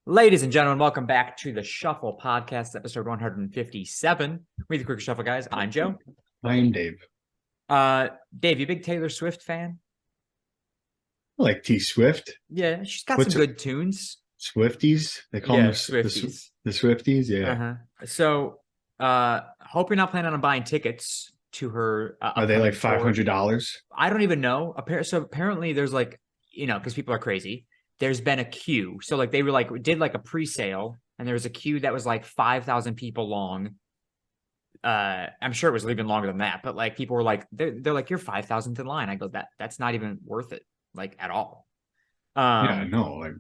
Ladies and gentlemen, welcome back to the Shuffle Podcast, episode 157. We the Quick Shuffle guys. I'm Joe. I'm Dave. Dave, you a big Taylor Swift fan? I like T Swift. Yeah, she's got some good tunes. Swifties? They call them Swifties. The Swifties, yeah. So, hope you're not planning on buying tickets to her. Are they like $500? I don't even know. Apparently there's because people are crazy. There's been a queue. So they were did a pre-sale, and there was a queue that was 5,000 people long. I'm sure it was even longer than that, but people were they're like, you're 5,000th in line. I go, that's not even worth it, at all. Yeah, no.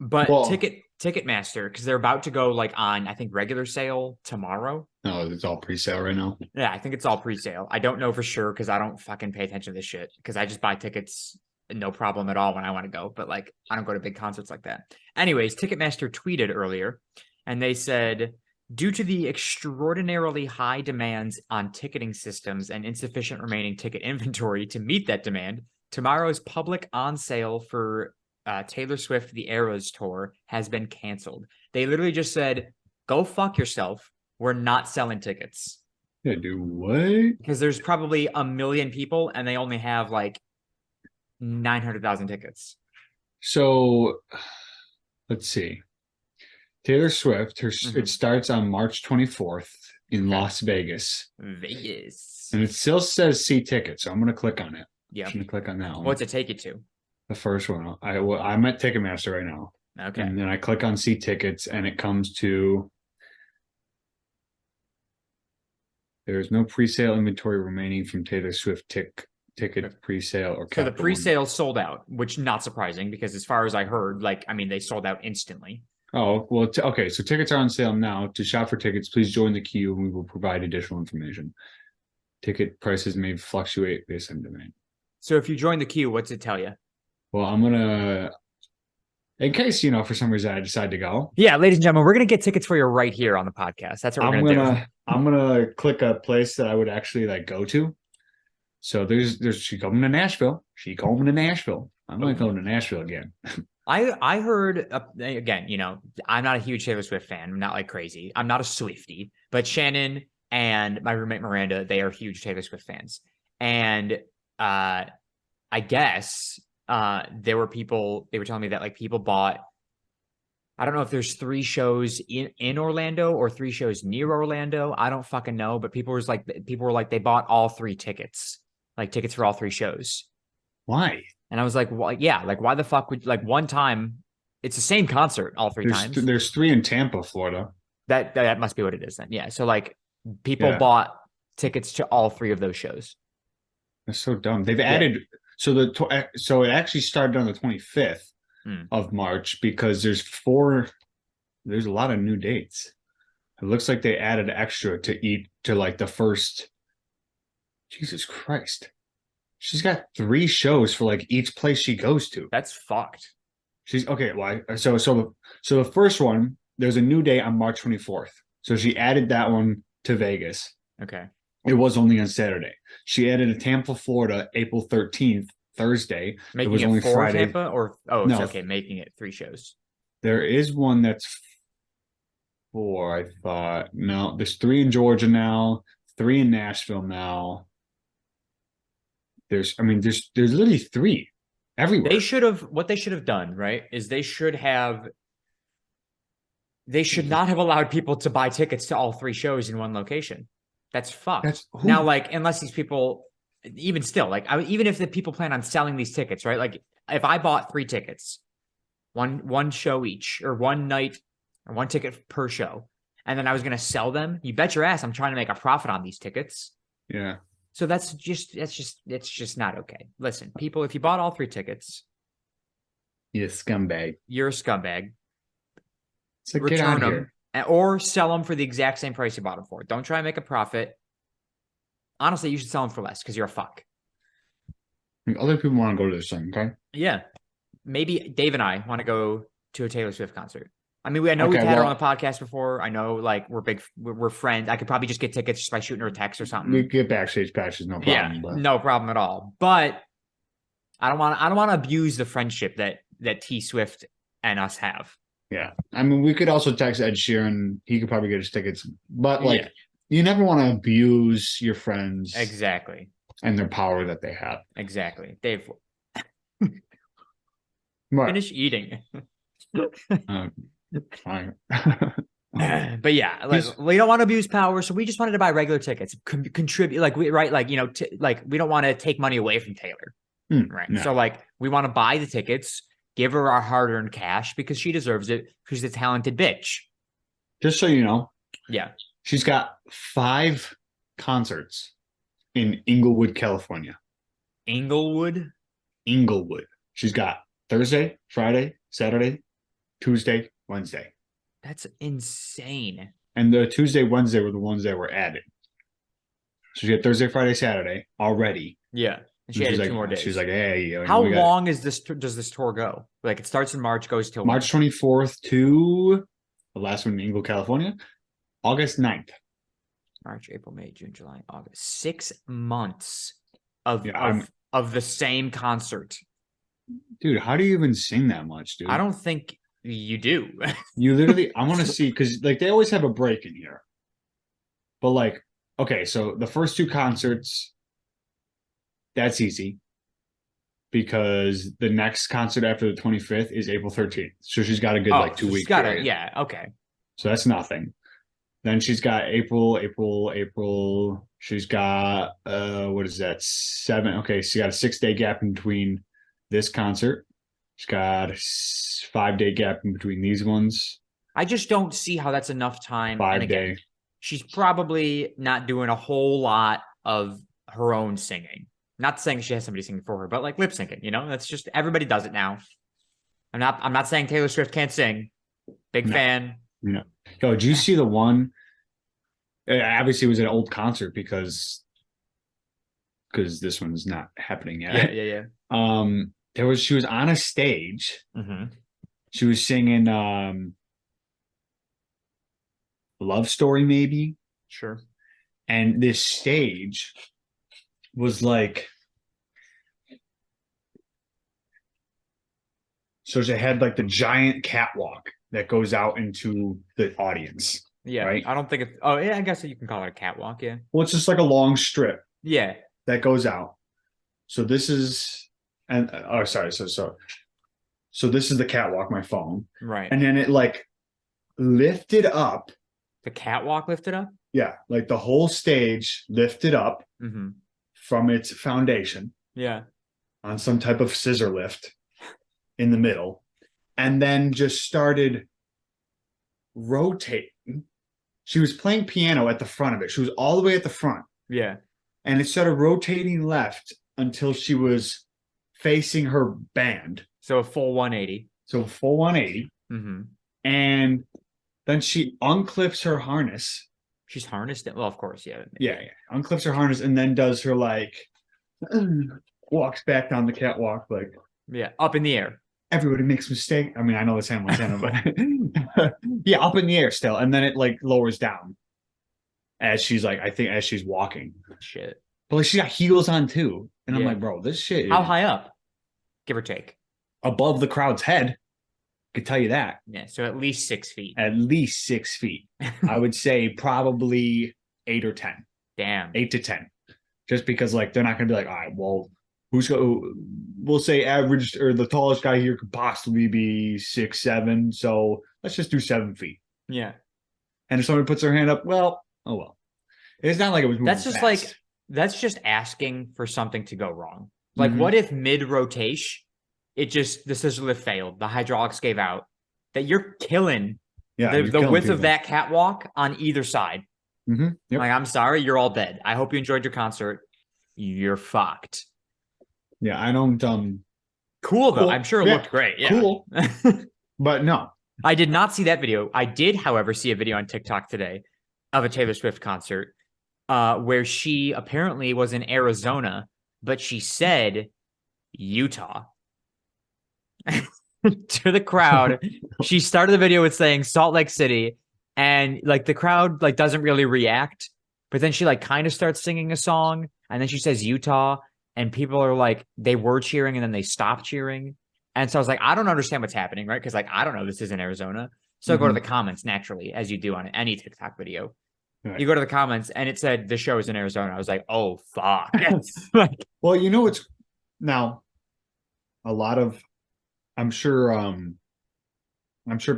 But Ticketmaster, because they're about to go on, I think, regular sale tomorrow. No, it's all pre-sale right now. Yeah, I think it's all pre-sale. I don't know for sure because I don't fucking pay attention to this shit because I just buy tickets no problem at all when I want to go. But I don't go to big concerts like that. Anyways, Ticketmaster tweeted earlier and they said, due to the extraordinarily high demands on ticketing systems and insufficient remaining ticket inventory to meet that demand, tomorrow's public on sale for Taylor Swift The Eras Tour has been canceled. They literally just said, go fuck yourself. We're not selling tickets. Yeah, do what? Because there's probably 1 million people and they only have 900,000 tickets. So let's see. Taylor Swift, it starts on March 24th in Las Vegas. Vegas. And it still says see tickets. So I'm going to click on it. Yeah. I'm going to click on that one. What's it take you to? The first one. I'm at Ticketmaster right now. Okay. And then I click on see tickets and it comes to there's no pre-sale inventory remaining from Taylor Swift ticket pre-sale or so the pre-sale sold out, which not surprising because as far as I heard, they sold out instantly. Oh, well, okay. So tickets are on sale now. To shop for tickets, please join the queue and we will provide additional information. Ticket prices may fluctuate based on demand. So if you join the queue, what's it tell you? Well, I'm going to, in case, for some reason I decide to go. Yeah, ladies and gentlemen, we're going to get tickets for you right here on the podcast. That's what we're going to do. I'm going to click a place that I would actually go to. So there's she coming to Nashville. I'm not going to Nashville again. I heard again, I'm not a huge Taylor Swift fan. I'm not crazy. I'm not a Swiftie, but Shannon and my roommate Miranda, they are huge Taylor Swift fans. And I guess there were people, they were telling me that people bought, I don't know if there's 3 shows in Orlando or 3 shows near Orlando. I don't fucking know, but people were like, they bought all 3 tickets. Tickets for all 3 shows. Why? And I was like, well, yeah, why the fuck would one time? It's the same concert all 3 times. There's 3 in Tampa, Florida. That must be what it is then. Yeah. So people bought tickets to all 3 of those shows. That's so dumb. They've added so it actually started on the 25th of March because there's a lot of new dates. It looks like they added extra to the first. Jesus Christ. She's got 3 shows for each place she goes to. That's fucked. She's okay. Why? So the first one, there's a new day on March 24th. So she added that one to Vegas. Okay. It was only on Saturday. She added a Tampa, Florida, April 13th, Thursday. Making it was only for Friday. Tampa or it's okay. Making it 3 shows. There is one that's 4, I thought. No, there's 3 in Georgia now, 3 in Nashville now. There's literally 3 everywhere. What they should have done, right, is they should not have allowed people to buy tickets to all 3 shows in one location. That's fucked. Now, unless these people, even still, even if the people plan on selling these tickets, right? If I bought 3 tickets, one show each, or one night, or 1 ticket per show, and then I was going to sell them, you bet your ass I'm trying to make a profit on these tickets. Yeah. So it's just not okay. Listen, people, if you bought all 3 tickets, you're a scumbag. You're a scumbag. So return them or sell them for the exact same price you bought them for. Don't try and make a profit. Honestly, you should sell them for less because you're a fuck. Other people want to go to this thing, okay? Yeah. Maybe Dave and I want to go to a Taylor Swift concert. I mean, we've had her on the podcast before. I know, we're friends. I could probably just get tickets just by shooting her a text or something. We get backstage passes, no problem. Yeah, no problem at all. But I don't want to abuse the friendship that T Swift and us have. Yeah. I mean, we could also text Ed Sheeran. He could probably get his tickets. But like, Yeah, you never want to abuse your friends exactly. and their power that they have. Exactly. Dave, Right. finish eating. Fine. But yeah, He's like we don't want to abuse power, so we just wanted to buy regular tickets, contribute, like we right, like like we don't want to take money away from Taylor, right? no. So like we want to buy the tickets, give her our hard-earned cash because she deserves it. She's a talented bitch. Just so you know, Yeah, she's got 5 concerts in Inglewood, California. Inglewood. Inglewood. She's got Thursday, Friday, Saturday, Tuesday, Wednesday. That's insane. And the Tuesday, Wednesday were the ones that were added. So she had Thursday, Friday, Saturday already. Yeah, and she added 2 more days. She's like, hey, how long is this? Does this tour go? Like it starts in March, goes till March 24th to the last one in Inglewood, California, August 9th. March, April, May, June, July, August. 6 months of the same concert. Dude, how do you even sing that much, dude? I don't think you do. You literally, I want to see, because like they always have a break in here. But like, okay, so the first 2 concerts, that's easy. Because the next concert after the 25th is April 13th. So she's got a good like 2 week period. Yeah, okay. So that's nothing. Then she's got April. She's got what is that? 7. Okay, she got a 6-day gap in between this concert. She's got a 5-day gap in between these ones. I just don't see how that's enough time. 5-day. She's probably not doing a whole lot of her own singing. Not saying she has somebody singing for her, but like lip syncing, you know, that's just everybody does it now. I'm not saying Taylor Swift can't sing. Big fan. No. Yo, did you see the one? Obviously, it was an old concert because this one's not happening yet. Yeah. She was on a stage. Mm-hmm. She was singing Love Story, maybe. Sure. And this stage was like, so they had like the giant catwalk that goes out into the audience. Yeah, right. I don't think it's. Oh, yeah, I guess you can call it a catwalk. Yeah. Well, it's just like a long strip. Yeah. That goes out. So this is, and oh, sorry. So this is the catwalk. My phone. Right. And then it like lifted up. The catwalk lifted up. Yeah, like the whole stage lifted up from its foundation. Yeah. On some type of scissor lift in the middle, and then just started rotating. She was playing piano at the front of it. She was all the way at the front. Yeah. And it started rotating left until she was facing her band. So a full 180. So full 180. And then she unclips her harness. She's harnessed it. Well, of course, yeah. Yeah. Unclips her harness and then does her like walks back down the catwalk like up in the air. Everybody makes mistakes. I mean, I know it's Hannah Montana, but yeah, up in the air still, and then it like lowers down as she's like, I think as she's walking. Shit. But like she got heels on too, and I'm like, bro, this shit. How high up? Give or take. Above the crowd's head. I could tell you that. Yeah, so at least 6 feet. At least 6 feet. I would say probably 8 or 10. Damn. 8 to 10. Just because like they're not gonna be like, all right, well, we'll say average or the tallest guy here could possibly be 6'7", so let's just do 7 feet. Yeah. And if somebody puts their hand up, well, oh well. It's not like it was moving that's just fast. like that's just asking for something to go wrong. Like what if mid rotation the scissor lift failed, the hydraulics gave out, that you're killing the width of that catwalk on either side. Yep. Like, I'm sorry, you're all dead. I hope you enjoyed your concert. You're fucked. Yeah, I don't cool though. I'm sure it looked great. Yeah. Cool. But no. I did not see that video. I did, however, see a video on TikTok today of a Taylor Swift concert where she apparently was in Arizona, but she said Utah to the crowd. She started the video with saying Salt Lake City, and like the crowd like doesn't really react, but then she like kind of starts singing a song, and then she says Utah, and people are like, they were cheering and then they stopped cheering. And so I was like, I don't understand what's happening, right? Because like I don't know this is in Arizona. So I go to the comments naturally, as you do on any TikTok video. Right. You go to the comments and it said the show is in Arizona. I was like, oh fuck. Like, Well, you know what's now a lot of I'm sure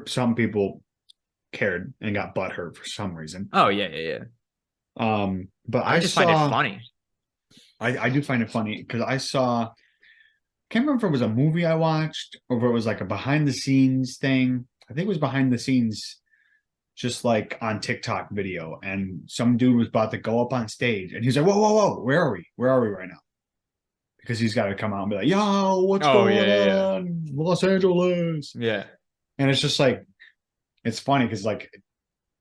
some people cared and got butthurt for some reason. oh yeah. But I just find it funny. I do find it funny because I saw can't remember if it was a movie I watched or if it was like a behind the scenes thing. I think it was behind the scenes, just like on TikTok video. And some dude was about to go up on stage and he's like, whoa, where are we? Where are we right now? Because he's got to come out and be like, yo, what's going on? Los Angeles. Yeah. And it's just like, it's funny because like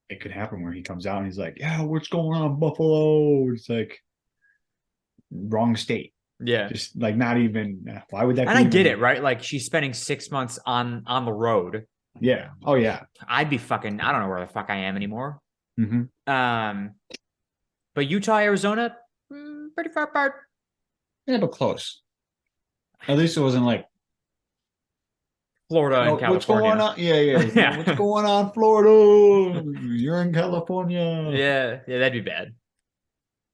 it could happen where he comes out and he's like, yeah, what's going on, Buffalo? It's like wrong state. Yeah. Just like not even why would that and be I get it, right? Like she's spending 6 months on the road. Yeah. Oh yeah. I'd be fucking I don't know where the fuck I am anymore. Mm-hmm. But Utah, Arizona, pretty far apart. Yeah, but close. At least it wasn't like Florida and California. What's going on? Yeah. What's going on, Florida? You're in California. Yeah, that'd be bad.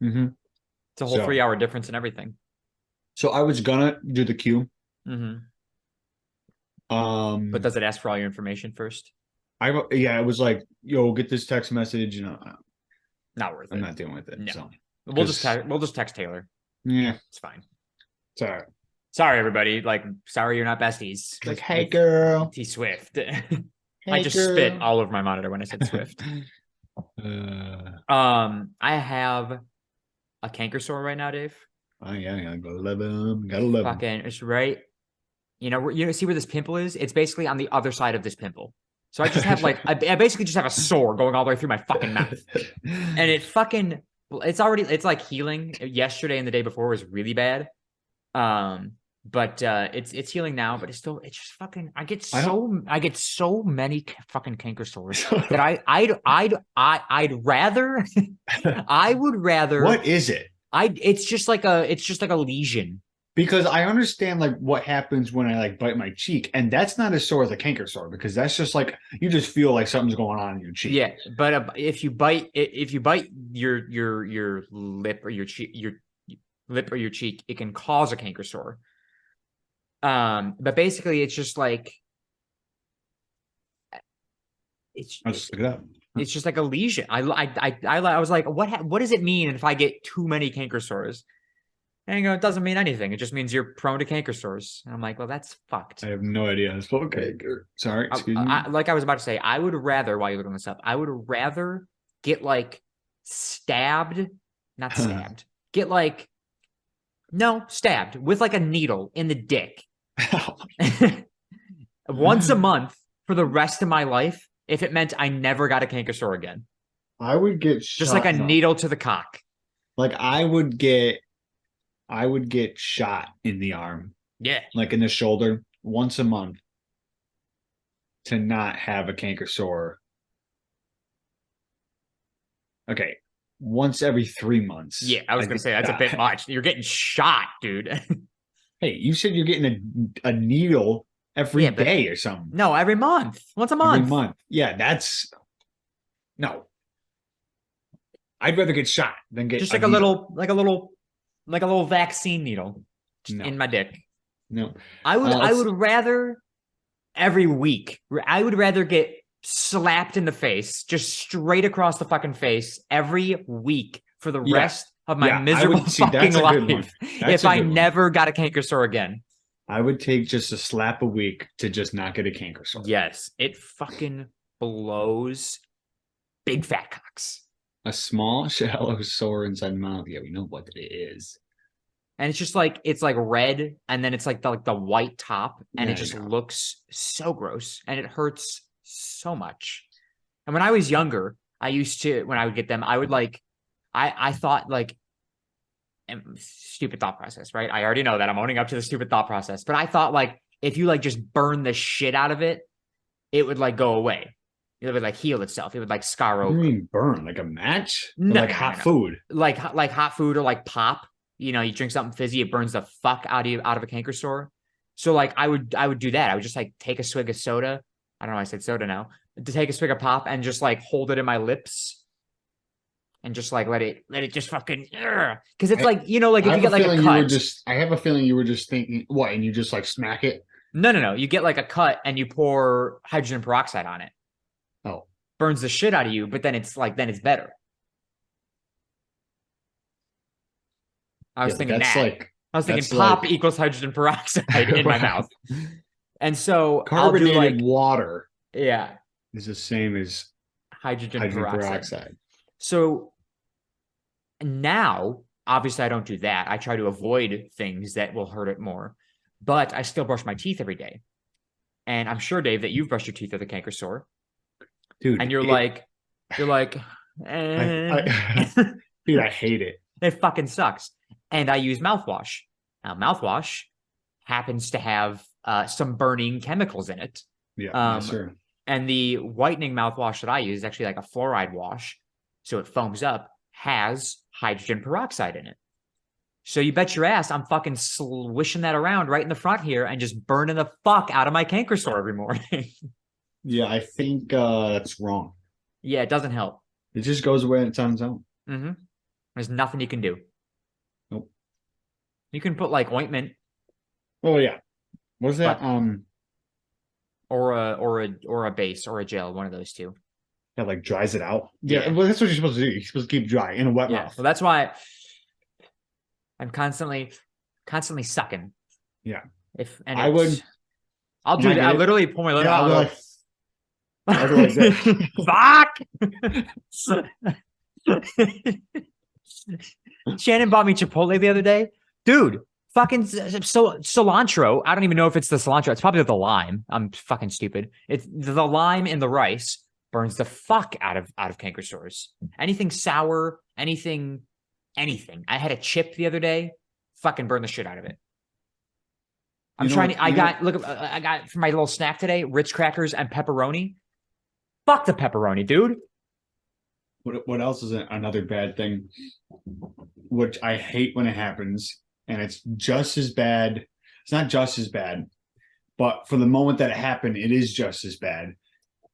Mm-hmm. It's a whole 3-hour difference and everything. So I was gonna do the queue. Mm-hmm. But does it ask for all your information first? It was like, yo, get this text message. Not worth it. I'm not dealing with it. No. So we'll just text Taylor. Yeah, it's fine. It's all right. Sorry, everybody. Like, sorry you're not besties. Like, hey, girl. T Swift. Hey, I just spit all over my monitor when I said Swift. I have a canker sore right now, Dave. Oh yeah, gotta love him. Gotta love him. Fucking, it's right. You know, see where this pimple is? It's basically on the other side of this pimple. So I just have like, I basically just have a sore going all the way through my fucking mouth. And it's like healing. Yesterday and the day before was really bad. But it's healing now, but it's just fucking, I get so many fucking canker sores that I'd rather, I would rather. What is it? It's just like a lesion. Because I understand like what happens when I like bite my cheek, and that's not as sore as a canker sore because that's just like you just feel like something's going on in your cheek. Yeah, but if you bite your lip or your cheek, it can cause a canker sore. But basically, it's just like I'll just look it up. It's just like a lesion. I was like, what does it mean if I get too many canker sores? And you go, it doesn't mean anything. It just means you're prone to canker sores. And I'm like, well, that's fucked. I have no idea. It's canker. Sorry, excuse me. Like I was about to say, I would rather, while you're looking this up, I would rather get like stabbed with like a needle in the dick once a month for the rest of my life if it meant I never got a canker sore again. I would get shot, just like a needle to the cock. Like I would get shot in the arm. Yeah. Like in the shoulder once a month to not have a canker sore. Okay. Once every 3 months. Yeah, I was going to say that's a bit much. You're getting shot, dude. Hey, you said you're getting a needle every day or something. No, every month. Once a month. Every month. Yeah, that's no. I'd rather get shot than get just like a little vaccine needle in my dick. No. I would rather every week. I would rather get slapped in the face, just straight across the fucking face every week for the rest of my miserable fucking life if I never got a canker sore again. I would take just a slap a week to just not get a canker sore. Yes, it fucking blows big fat cocks. A small, shallow sore inside the mouth. Yeah, we know what it is. And it's just like, it's like red, and then it's like the white top, and it just looks so gross, and it hurts so much. And when I was younger, I used to, when I would get them, I would like, I thought like, stupid thought process, right? I already know that I'm owning up to the stupid thought process, but I thought like, if you like just burn the shit out of it, it would like go away. It would like heal itself. It would like scar over. What do you mean burn? Like a match? No, like hot food? Like hot food or like pop. You know, you drink something fizzy, it burns the fuck out of a canker sore. So like I would do that. I would just like take a swig of soda. I don't know why I said soda now. To take a swig of pop and just like hold it in my lips and just like let it just fucking because it's like, you know, like I if you have get like a feeling you were cut. just. I have a feeling you were just thinking what, and you just like smack it. No. You get like a cut and you pour hydrogen peroxide on it. Oh, Burns the shit out of you, but then it's like then it's better. I was yeah, but thinking that. I was thinking that's pop like equals hydrogen peroxide in my right. mouth. And so I'll do Carbonated like, water yeah, is the same as hydrogen hydrogen peroxide. peroxide. So now, obviously, I don't do that. I try to avoid things that will hurt it more, but I still brush my teeth every day. And I'm sure, Dave, that you've brushed your teeth with a canker sore. Dude, And you're like, I dude, I hate it. it fucking sucks. And I use mouthwash. Now, mouthwash happens to have some burning chemicals in it. Yeah, yes, Um, sir. and the whitening mouthwash that I use is actually like a fluoride wash. So it foams up, has hydrogen peroxide in it. So you bet your ass I'm fucking swishing that around right in the front here and just burning the fuck out of my canker sore every morning. Yeah, I think that's wrong. Yeah, it doesn't help. It just goes away on its own. Mm-hmm. There's nothing you can do. Nope. You can put like ointment. Oh yeah. What's that? But, or a base or a gel, one of those two. That like dries it out. Yeah, Yeah. well, that's what you're supposed to do. You're supposed to keep dry in a wet Yeah. mouth. Well, that's why I'm constantly sucking. Yeah. If and I would. I'll do that. I literally pull my lip Yeah, out. I'd be like that. Fuck. Shannon bought me Chipotle the other day, dude. Fucking cilantro. I don't even know if it's the cilantro. It's probably the lime. I'm fucking stupid. It's the lime in the rice burns the fuck out of canker sores. Anything sour, anything. I had a chip the other day. Fucking burn the shit out of it. I got for my little snack today, Ritz crackers and pepperoni. Fuck the pepperoni, dude. What else is another bad thing, which I hate when it happens, and it's just as bad. It's not just as bad, but for the moment that it happened, it is just as bad.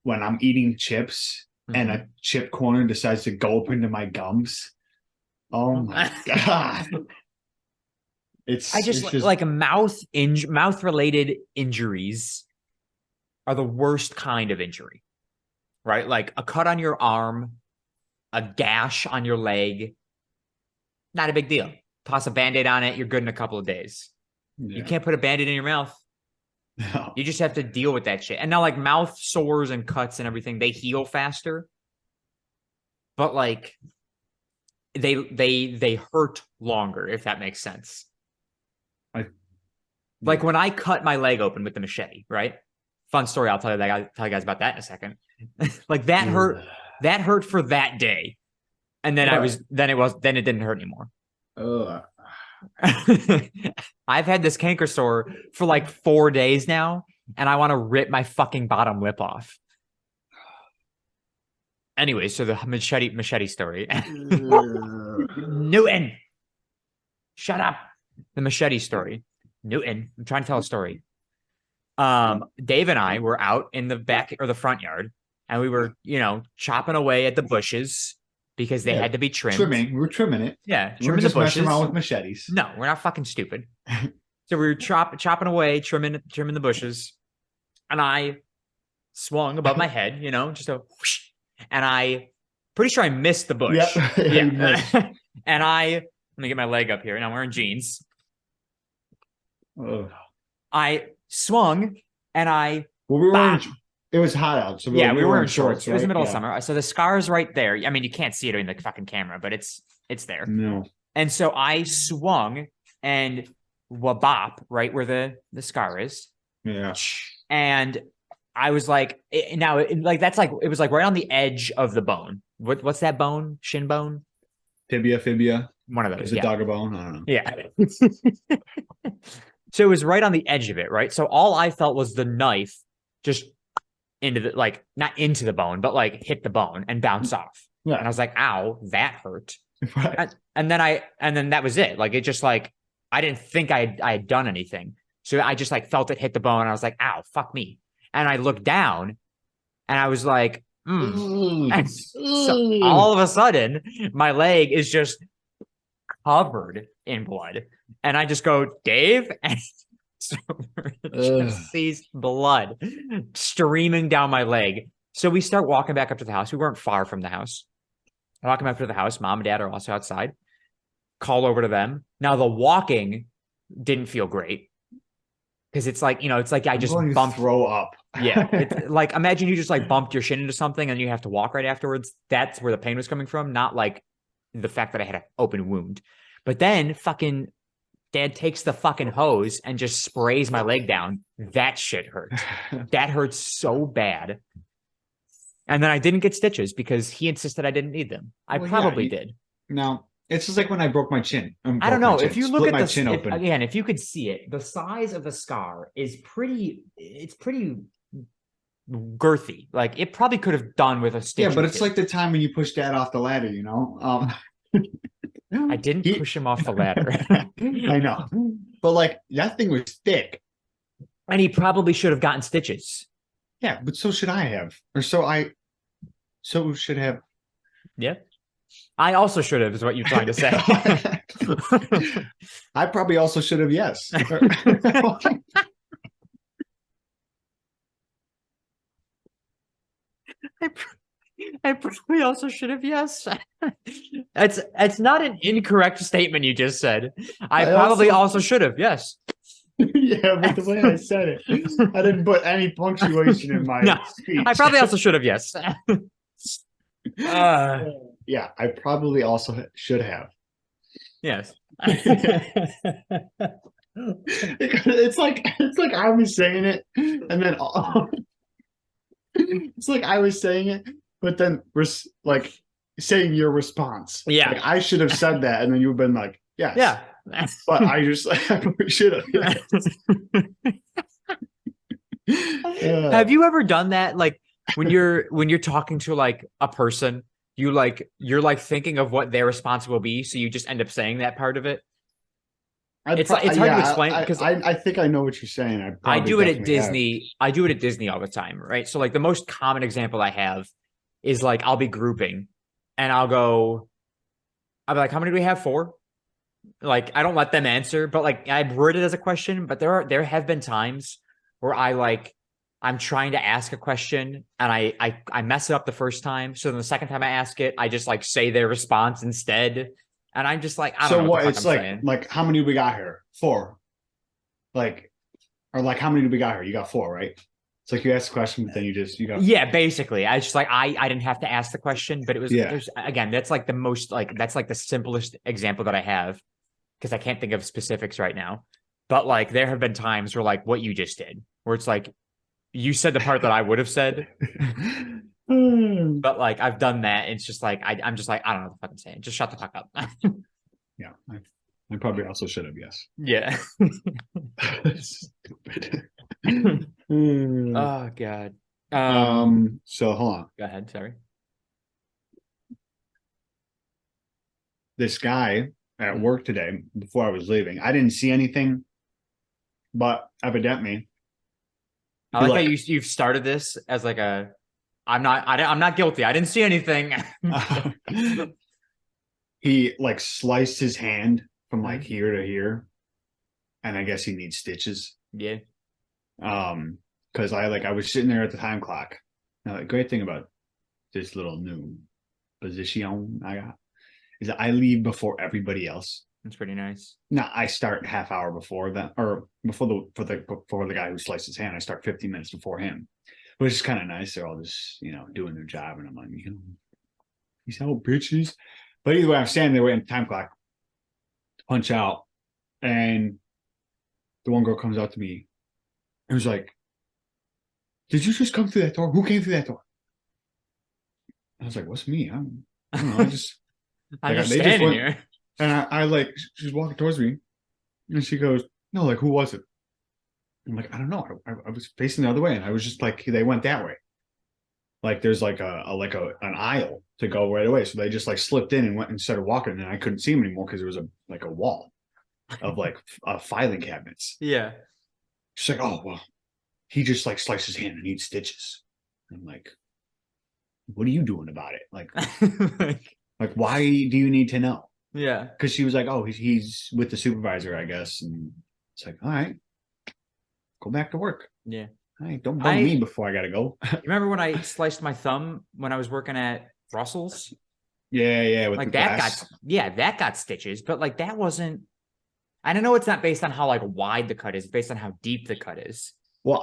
When I'm eating chips and a chip corner decides to go up into my gums. Oh my god! It's just like mouth related injuries are the worst kind of injury, right? Like a cut on your arm, a gash on your leg, not a big deal. Toss a Band-Aid on it, you're good in a couple of days. Yeah. You can't put a Band-Aid in your mouth. No. You just have to deal with that shit. And now like mouth sores and cuts and everything, they heal faster. But like they hurt longer, if that makes sense. Like when I cut my leg open with the machete, right? Fun story. I'll tell you guys about that in a second. Like that hurt. That hurt for that day, and then it didn't hurt anymore. I've had this canker sore for like 4 days now, and I want to rip my fucking bottom lip off. Anyway, so the machete story. Newton, shut up. The machete story. Newton, I'm trying to tell a story. Dave and I were out in the back or the front yard, and we were, chopping away at the bushes because they had to be trimmed. We were trimming it. Yeah, we were just messing around with machetes. No, we're not fucking stupid. So we were chopping away, trimming the bushes, and I swung above my head, just a whoosh, and I pretty sure I missed the bush. Yeah. And let me get my leg up here, and I'm wearing jeans. I swung, and it was hot out. So we were wearing shorts. Right? It was the middle of summer. So the scar's right there. I mean, you can't see it in the fucking camera, but it's there. No. And so I swung and wabop right where the scar is. Yeah. And I was like, it was like right on the edge of the bone. What's that bone? Shin bone? Fibia. One of those. Is it dog bone? I don't know. Yeah. So it was right on the edge of it, right? So all I felt was the knife just into the, not into the bone, but hit the bone and bounce off. Yeah. And I was like, ow, that hurt. Right. And then that was it. It just I didn't think I had done anything. So I just like felt it hit the bone. And I was like, ow, fuck me. And I looked down and I was like, And so all of a sudden, my leg is just covered in blood. And I just go, Dave, and just sees blood streaming down my leg. So we start walking back up to the house. We weren't far from the house. Walking back to the house. Mom and dad are also outside. Call over to them. Now the walking didn't feel great. Because it's like, it's like I just bumped. Throw up. Yeah. It's like, imagine you just like bumped your shin into something and you have to walk right afterwards. That's where the pain was coming from, not like the fact that I had an open wound. But then fucking dad takes the fucking hose and just sprays my leg down. That shit hurt. That hurts so bad. And then I didn't get stitches because he insisted I didn't need them. I probably did. No. It's just like when I broke my chin. I don't know. If you look at the chin open. Again, if you could see it, the size of the scar is pretty girthy. Like it probably could have done with a stitch. Yeah, but it's like the time when you push dad off the ladder, I didn't push him off the ladder. I know. But like that thing was thick. And he probably should have gotten stitches. Yeah, but so should I have. Or so should have. Yeah. I also should have, is what you're trying to say. I probably also should have, yes. I probably also should have, yes. It's not an incorrect statement you just said. I probably also should have, yes. Yeah, but the way I said it, I didn't put any punctuation in my speech. I probably also should have, yes. Yeah, I probably also should have. Yes. It's like I was saying it, and then it's like I was saying it, but then like saying your response. Yeah, like, I should have said that, and then you've been like, yes. Yeah. But I just should have. Have you ever done that? Like when you're talking to like a person, you're like thinking of what their response will be, so you just end up saying that part of it. It's hard to explain because I think I know what you're saying. I do it at Disney. I do it at Disney all the time, right? So like the most common example I have is like I'll be grouping, and I'll be like, "How many do we have? 4?" Like I don't let them answer, but like I word it as a question. But there have been times where I'm trying to ask a question and I mess it up the first time. So then the second time I ask it, I just like say their response instead. And I'm just like, I don't know what it's like, how many do we got here? 4. Like, or like, how many do we got here? You got 4, right? It's like you ask the question, but then you got. Yeah, basically. I just like, I didn't have to ask the question, but it was, again, that's like the most, like, that's like the simplest example that I have because I can't think of specifics right now. But like, there have been times where like what you just did, where it's like, you said the part that I would have said. But like I've done that. It's just like I'm just like, I don't know what the fuck I'm saying. Just shut the fuck up. Yeah. I probably also should have, yes. Yeah. Stupid. Oh God. So hold on. Go ahead, sorry. This guy at work today, before I was leaving, I didn't see anything, but evidently I like how you've started this as like I'm not guilty. I didn't see anything. He like sliced his hand from like here to here, and I guess he needs stitches. Yeah. Because I was sitting there at the time clock. Now the great thing about this little new position I got is that I leave before everybody else. That's pretty nice. No, I start half hour before that, or before the guy who sliced his hand. I start 15 minutes before him, which is kind of nice. They're all just doing their job, and I'm like, these old bitches. But either way, I'm standing there waiting at the time clock to punch out, and the one girl comes out to me and was like, "Did you just come through that door? Who came through that door?" I was like, "What's me? I don't know. I just I'm just standing here." And I like, she's walking towards me, and she goes, "No, like, who was it?" I'm like, "I don't know. I was facing the other way, and I was just like, they went that way. Like, there's like an aisle to go right away, so they just like slipped in and went and started walking, and I couldn't see them anymore because there was a wall of like filing cabinets." Yeah. She's like, oh well, he just like sliced his hand and needs stitches. I'm like, what are you doing about it? Like why do you need to know? Yeah. Because she was like, oh, he's with the supervisor, I guess. And it's like, all right, go back to work. Yeah. All right, don't bug me before I gotta go. You remember when I sliced my thumb when I was working at Russell's? Yeah, with Like the that glass. that got stitches, but like that wasn't. I don't know. It's not based on how like wide the cut is, it's based on how deep the cut is. Well,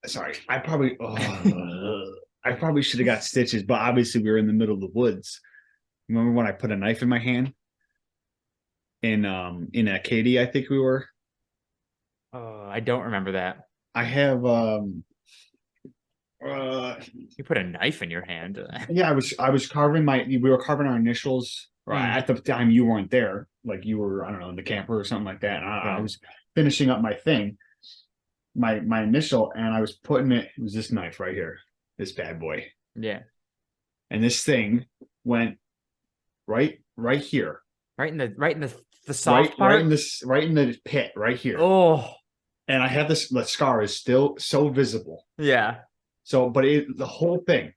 sorry, I probably should have got stitches, but obviously we were in the middle of the woods. Remember when I put a knife in my hand in Acadia, I think we were. I don't remember that. I have You put a knife in your hand. yeah, I was carving we were carving our initials. At the time you weren't there, like you were, I don't know, in the camper or something like that. And I was finishing up my thing, my initial, and I was putting it was this knife right here, this bad boy. Yeah. And this thing went right here. Right in the soft part. Right in the pit right here. Oh. And I have the scar is still so visible. Yeah. So, but the whole thing.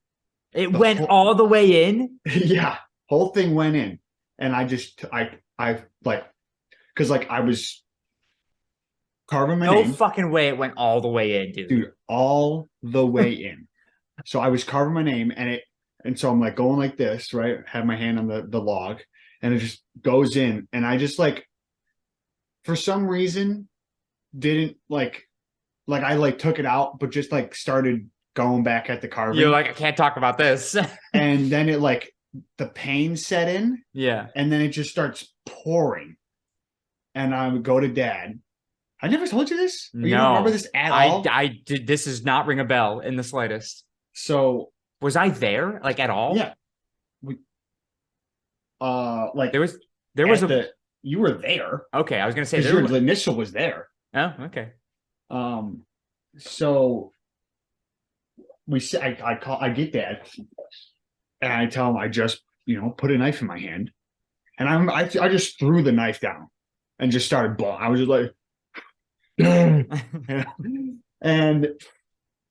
It went all the way in? Yeah. Whole thing went in. And I like, because like I was carving my name. No fucking way it went all the way in, dude. Dude, all the way in. So I was carving my name and so I'm like going like this, right? Have my hand on the log and it just goes in. And I just like, for some reason, didn't like I like took it out, but just like started going back at the carving. You're like, I can't talk about this. And then it like the pain set in. Yeah. And then it just starts pouring. And I would go to Dad. I never told you this? No. You don't remember this at all? I did. This does not ring a bell in the slightest. So was I there like at all? Yeah. Like there was you were there. Okay, I was gonna say your initial was there. Oh, okay. So I get Dad and I tell him I just put a knife in my hand, and I just threw the knife down and just started blowing. I was just like, and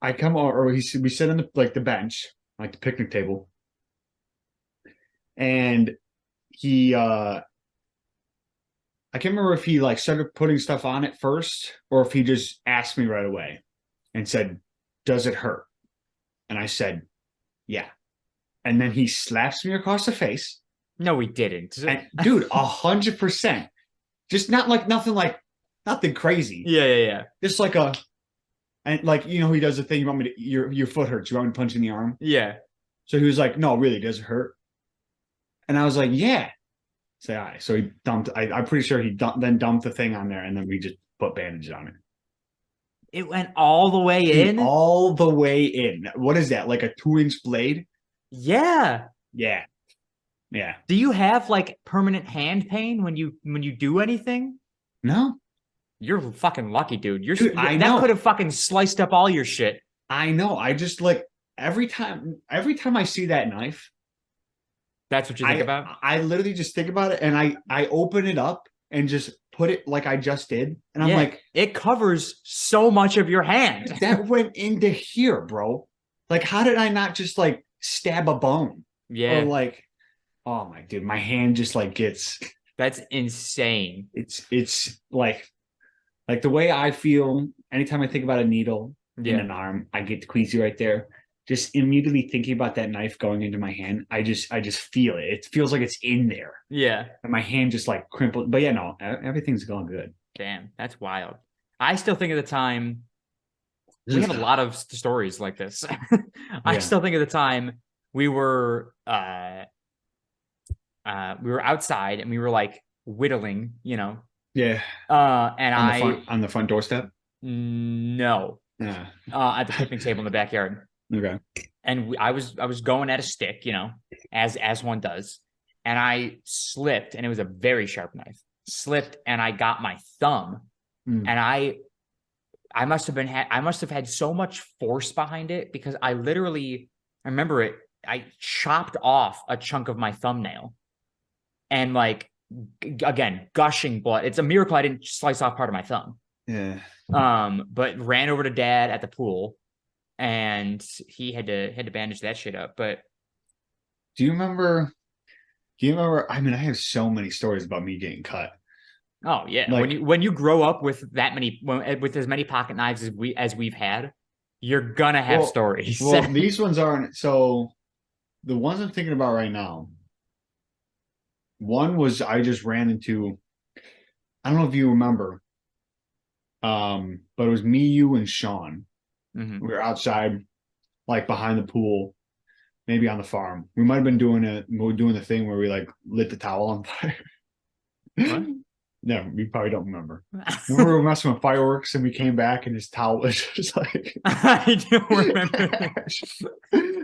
I come over, or we sit on the bench, like the picnic table, and he I can't remember if he like started putting stuff on it first or if he just asked me right away and said, "Does it hurt?" And I said, "Yeah." And then he slaps me across the face. No, he didn't. And, dude, 100%. Just nothing crazy. Yeah. Just like he does the thing. You want me to your foot hurts. You want me to punch in the arm? Yeah. So he was like, "No, really, does it hurt?" And I was like, "Yeah." Say, all right. So he dumped. I'm pretty sure he then dumped the thing on there, and then we just put bandages on it. It went all the way in. All the way in. What is that? Like a 2-inch blade? Yeah. Yeah. Do you have like permanent hand pain when you do anything? No. You're fucking lucky, dude. That could have fucking sliced up all your shit. I know. I just like every time I see that knife. That's what you think about? I literally just think about it, and I open it up and just put it like I just did. And I'm like, it covers so much of your hand. That went into here, bro. Like, how did I not just like stab a bone? Yeah. Or like, oh my dude, my hand just like gets. That's insane. It's like the way I feel anytime I think about a needle in an arm, I get queasy right there. Just immediately thinking about that knife going into my hand, I just feel it. It feels like it's in there. Yeah. And my hand just like crimpled. But yeah, no, everything's going good. Damn, that's wild. I still think of the time. We have a lot of stories like this. I still think of the time we were outside and we were like whittling, Yeah. And on the front doorstep? No. Yeah. At the picnic table in the backyard. Okay. And I was going at a stick, as one does, and I slipped, and it was a very sharp knife. Slipped, and I got my thumb, and I must have had so much force behind it because I remember it. I chopped off a chunk of my thumbnail, and like again, gushing blood. It's a miracle I didn't slice off part of my thumb. Yeah. But ran over to dad at the pool, and he had to bandage that shit up. But Do you remember? Do you remember? I mean, I have so many stories about me getting cut. oh yeah, Like, when you grow up with that many with as many pocket knives as we've had, you're gonna have well, stories. well, these ones aren't. So the ones I'm thinking about right now, one was I just ran into. I don't know if you remember, but it was me, you, and Sean. Mhm. We were outside, like behind the pool, maybe on the farm. We might have been doing the thing where we like lit the towel on fire. What? No, we probably don't remember. Remember we were messing with fireworks and we came back and his towel was just like I do remember.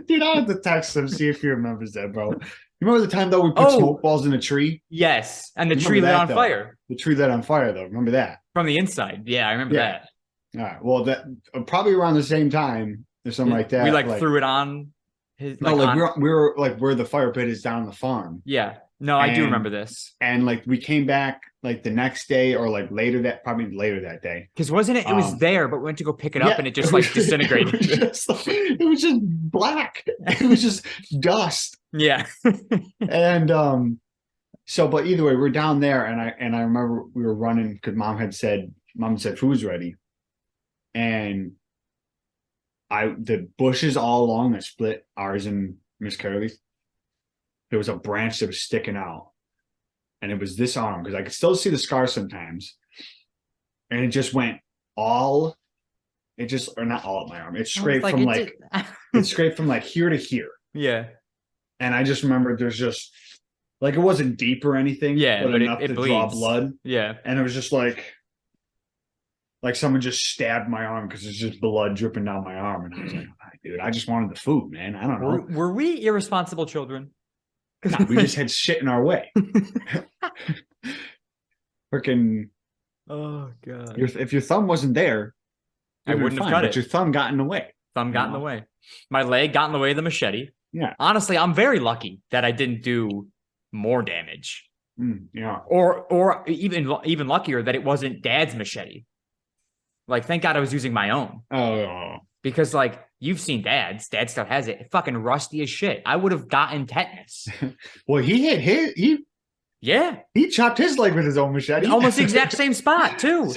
Dude, I'll have to text him, see if he remembers that, bro. You remember the time though we put Oh smoke balls in a tree? yes, and the You tree remember lit that on though. fire The tree lit on fire though. Remember that? from the inside. Yeah, I remember Yeah. that. All right. Well, that probably around the same time or something like We that. like Like threw it on his no, like like on. we were like where the fire pit is down the farm. Yeah, no, I do And remember this. and like we came back like the next day or like later that probably later that day. Because wasn't it? It was there, but we went to go pick it up, Yeah, and it just like disintegrated. it was just black. It was just dust. Yeah. And so but either way, we're down there and I remember we were running because mom said food's ready. And the bushes all along that split ours and Miss Curly's, there was a branch that was sticking out. And it was this arm because I could still see the scar sometimes. And it just went all it just or not all of my arm. It scraped from like it scraped from like here to here. Yeah. And I just remember there's just like it wasn't deep or anything, Yeah, but enough it to bleeds. draw blood. Yeah. And it was just like someone just stabbed my arm because there's just blood dripping down my arm. And I was like, dude, I just wanted the food, man. I don't know. Were we irresponsible children? No, we just had shit in our way. Freaking Oh god. if your thumb wasn't there, I wouldn't have cut it. But your thumb got in the way. Thumb got in the way. My leg got in the way of the machete. Yeah. Honestly, I'm very lucky that I didn't do more damage. Yeah. Or even luckier that it wasn't dad's machete. Like, thank God I was using my own. Oh. Because, like, you've seen dad's. Dad still has it. It's fucking rusty as shit. I would have gotten tetanus. Well, he chopped his leg with his own machete. Almost the exact same spot, too.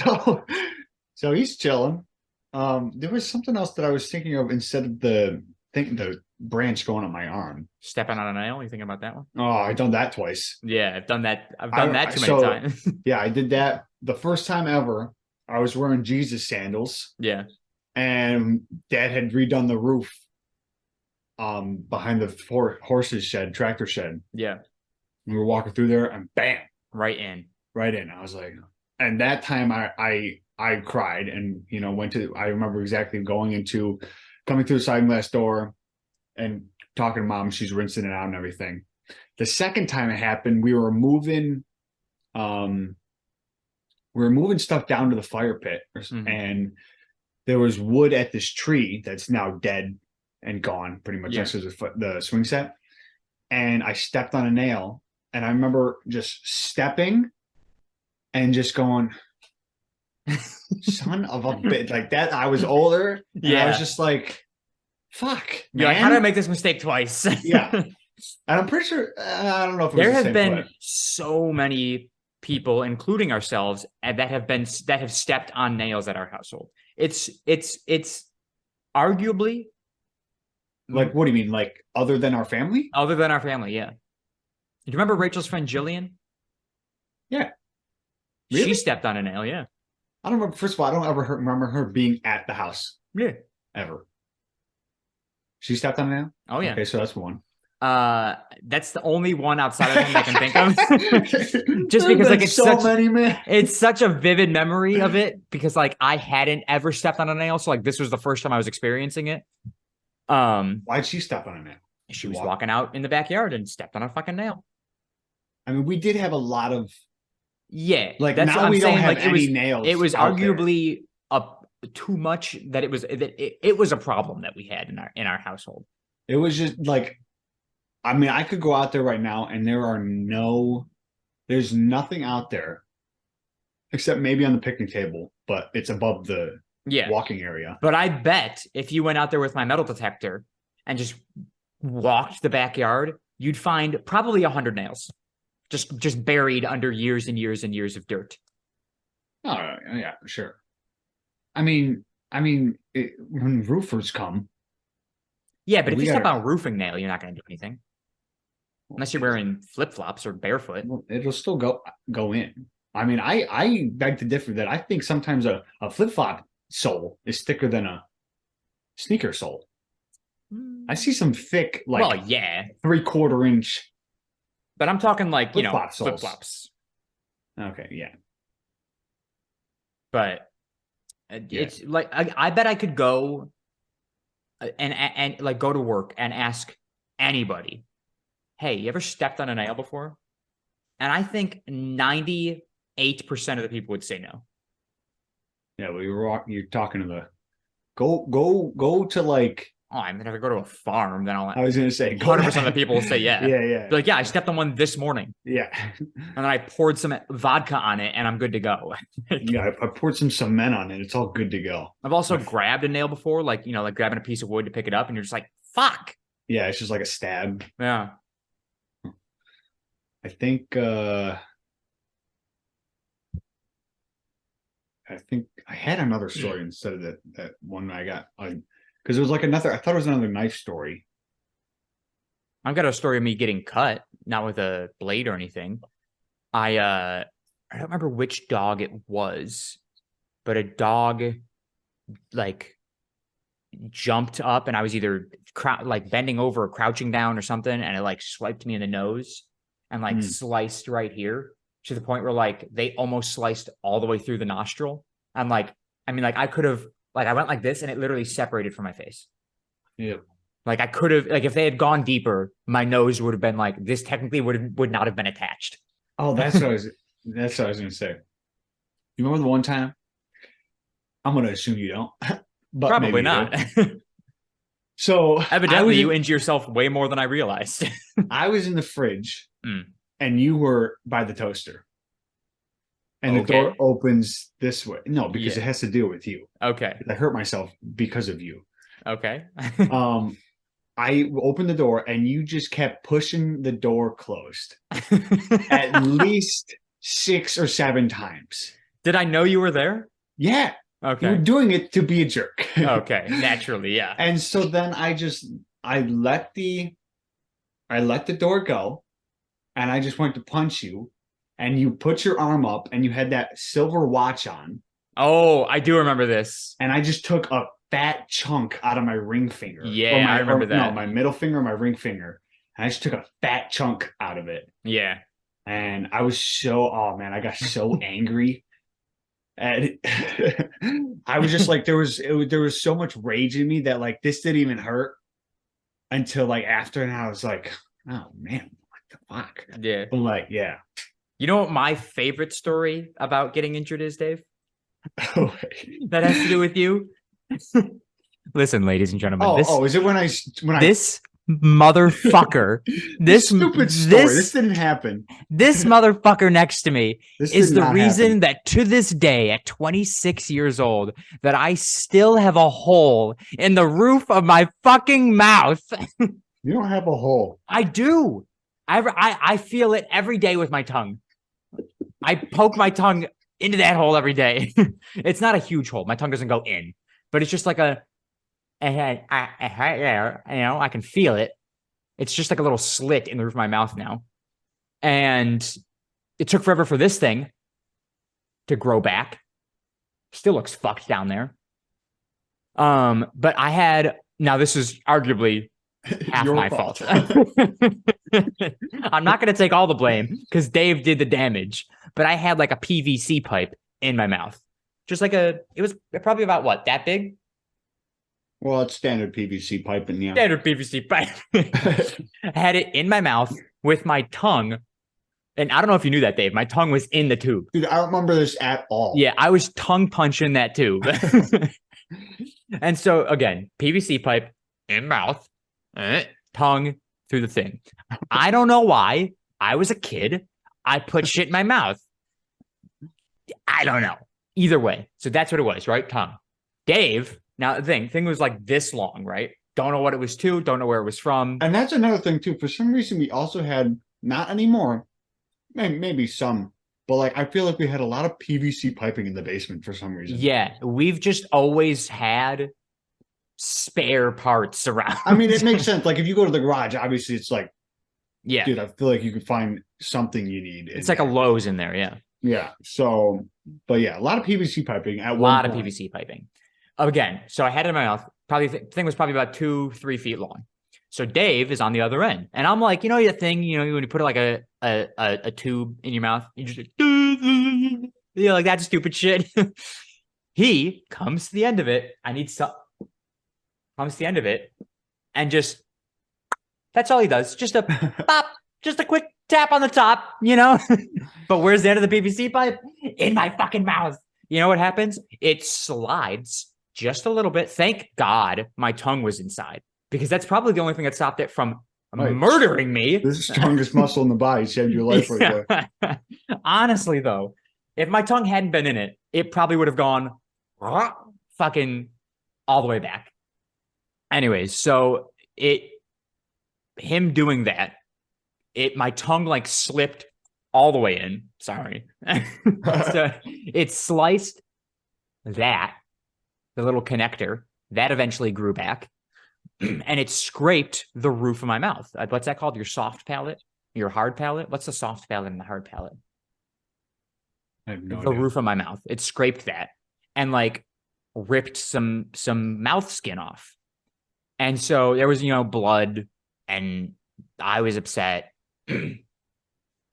So he's chilling. There was something else that I was thinking of instead of the branch going on my arm. Stepping on a nail. You thinking about that one? Oh, I've done that twice. Yeah, I've done that. I've done that too many times. Yeah, I did that the first time ever. I was wearing Jesus sandals. Yeah. And Dad had redone the roof behind the horses shed, tractor shed. Yeah. We were walking through there and bam. Right in. I was like, and that time I cried and I remember exactly coming through the sliding glass door and talking to Mom. She's rinsing it out and everything. The second time it happened, we were moving stuff down to the fire pit and there was wood at this tree that's now dead and gone pretty much next to the swing set. And I stepped on a nail and I remember just stepping and just going, son of a bitch, like that. I was older. Yeah. I was just like, fuck. You're like, how did I make this mistake twice? Yeah. And I'm pretty sure, I don't know if it was there have been so many people, including ourselves, that have stepped on nails at our household. It's arguably like, what do you mean? Like other than our family? Other than our family, yeah. Do you remember Rachel's friend Jillian? Yeah. Really? She stepped on a nail, yeah. I don't remember. First of all, I don't ever remember her being at the house. Yeah. Ever. She stepped on a nail? Oh, yeah. Okay, so that's one. That's the only one outside of him I can think of. Just because like it's such a vivid memory of it because like I hadn't ever stepped on a nail, so like this was the first time I was experiencing it. Why'd she step on a nail? She was walking out in the backyard and stepped on a fucking nail. I mean, we did have a lot of like that's now what we I'm don't saying. have Like any nails. It was arguably too much that it was a problem that we had in our household. It was just like, I mean, I could go out there right now and there's nothing out there except maybe on the picnic table but it's above the walking area. But I bet if you went out there with my metal detector and just walked the backyard, you'd find probably 100 nails just buried under years and years and years of dirt. Oh, yeah, sure. I mean, when roofers come. Yeah, but if you step on a roofing nail, you're not going to do anything. Unless you're wearing flip-flops or barefoot. Well, it'll still go in. I mean, I beg to differ that I think sometimes a flip-flop sole is thicker than a sneaker sole. I see some thick, like, well, yeah, 3/4 inch. But I'm talking like, flip-flops. Okay, yeah. But it's like, I bet I could go and like go to work and ask anybody, hey, you ever stepped on a nail before? And I think 98% of the people would say no. Yeah, well, you're talking to the go to like. Oh, I mean, if I go to a farm, then I was gonna say 100% of the people will say yeah. Yeah. Be like, yeah, I stepped on one this morning. Yeah. And then I poured some vodka on it, and I'm good to go. Yeah, I poured some cement on it. It's all good to go. I've also grabbed a nail before, like grabbing a piece of wood to pick it up, and you're just like, fuck. Yeah, it's just like a stab. Yeah. I think I had another story instead of that one I got, because it was like another. I thought it was another knife story. I've got a story of me getting cut, not with a blade or anything. I don't remember which dog it was, but a dog like jumped up, and I was either like bending over or crouching down or something, and it like swiped me in the nose and like sliced right here, to the point where like they almost sliced all the way through the nostril. And like, I mean, like I could have, like I went like this and it literally separated from my face. Yeah. Like I could have, like if they had gone deeper, my nose would have been like, this technically would not have been attached. Oh, that's what I was going to say. You remember the one time? I'm going to assume you don't. But probably not. So evidently you injure yourself way more than I realized. I was in the fridge and you were by the toaster. And the door opens this way. No, because it has to deal with you. Okay. I hurt myself because of you. Okay. I opened the door and you just kept pushing the door closed at least 6 or 7 times. Did I know you were there? Yeah. Okay. You were doing it to be a jerk. Okay. Naturally, yeah. And so then I let the door go and I just went to punch you. And you put your arm up and you had that silver watch on. Oh, I do remember this. And I just took a fat chunk out of my ring finger. Yeah, I remember that. No, my middle finger, my ring finger. And I just took a fat chunk out of it. Yeah. And I was oh man, I got so angry. And I was just like, there was so much rage in me that like this didn't even hurt until like after. And I was like, oh man, what the fuck? Yeah. But like, yeah. You know what my favorite story about getting injured is, Dave? That has to do with you? Listen, ladies and gentlemen. Is it when this motherfucker, this stupid story. This didn't happen. This motherfucker next to me is the reason that to this day, at 26 years old, that I still have a hole in the roof of my fucking mouth. You don't have a hole. I do. I feel it every day with my tongue. I poke my tongue into that hole every day. It's not a huge hole. My tongue doesn't go in, but it's just like I can feel it. It's just like a little slit in the roof of my mouth now. And it took forever for this thing to grow back. Still looks fucked down there. But now this is arguably half my fault. I'm not going to take all the blame because Dave did the damage, but I had like a PVC pipe in my mouth. Just like it was probably about what, that big? Well, it's standard PVC pipe in the standard PVC pipe. I had it in my mouth with my tongue. And I don't know if you knew that, Dave. My tongue was in the tube. Dude, I don't remember this at all. Yeah, I was tongue punching that tube. And so again, PVC pipe in mouth. Tongue through the thing. I don't know why. I was a kid. I put shit in my mouth. I don't know. Either way. So that's what it was, right? Tongue. Dave, now the thing was like this long, right? Don't know what it was to, don't know where it was from. And that's another thing too. For some reason, we also had, not anymore, maybe some, but like I feel like we had a lot of PVC piping in the basement for some reason. Yeah, we've just always had spare parts around. I mean, it makes sense. Like if you go to the garage, obviously it's like, yeah, dude, I feel like you can find something you need. It's like a Lowe's in there. Yeah. Yeah. So, but yeah, a lot of PVC piping at a one lot of point. PVC piping. Again, so I had it in my mouth. Probably thing was probably about 2-3 feet long. So Dave is on the other end, and I'm like, the thing, when you put like a tube in your mouth, you just like that stupid shit. He comes to the end of it. Comes to the end of it, and just that's all he does. Just a pop, just a quick tap on the top, But where's the end of the PVC pipe? In my fucking mouth. You know what happens? It slides just a little bit. Thank God my tongue was inside, because that's probably the only thing that stopped it from murdering me. The strongest muscle in the body saved your life right there. Honestly, though, if my tongue hadn't been in it, it probably would have gone fucking all the way back. Anyways, so him doing that, my tongue like slipped all the way in. Sorry. So it sliced the little connector that eventually grew back, and it scraped the roof of my mouth. What's that called? Your soft palate? Your hard palate? What's the soft palate and the hard palate? I have no idea. The roof of my mouth. It scraped that and like ripped some mouth skin off. And so there was, blood, and I was upset. Got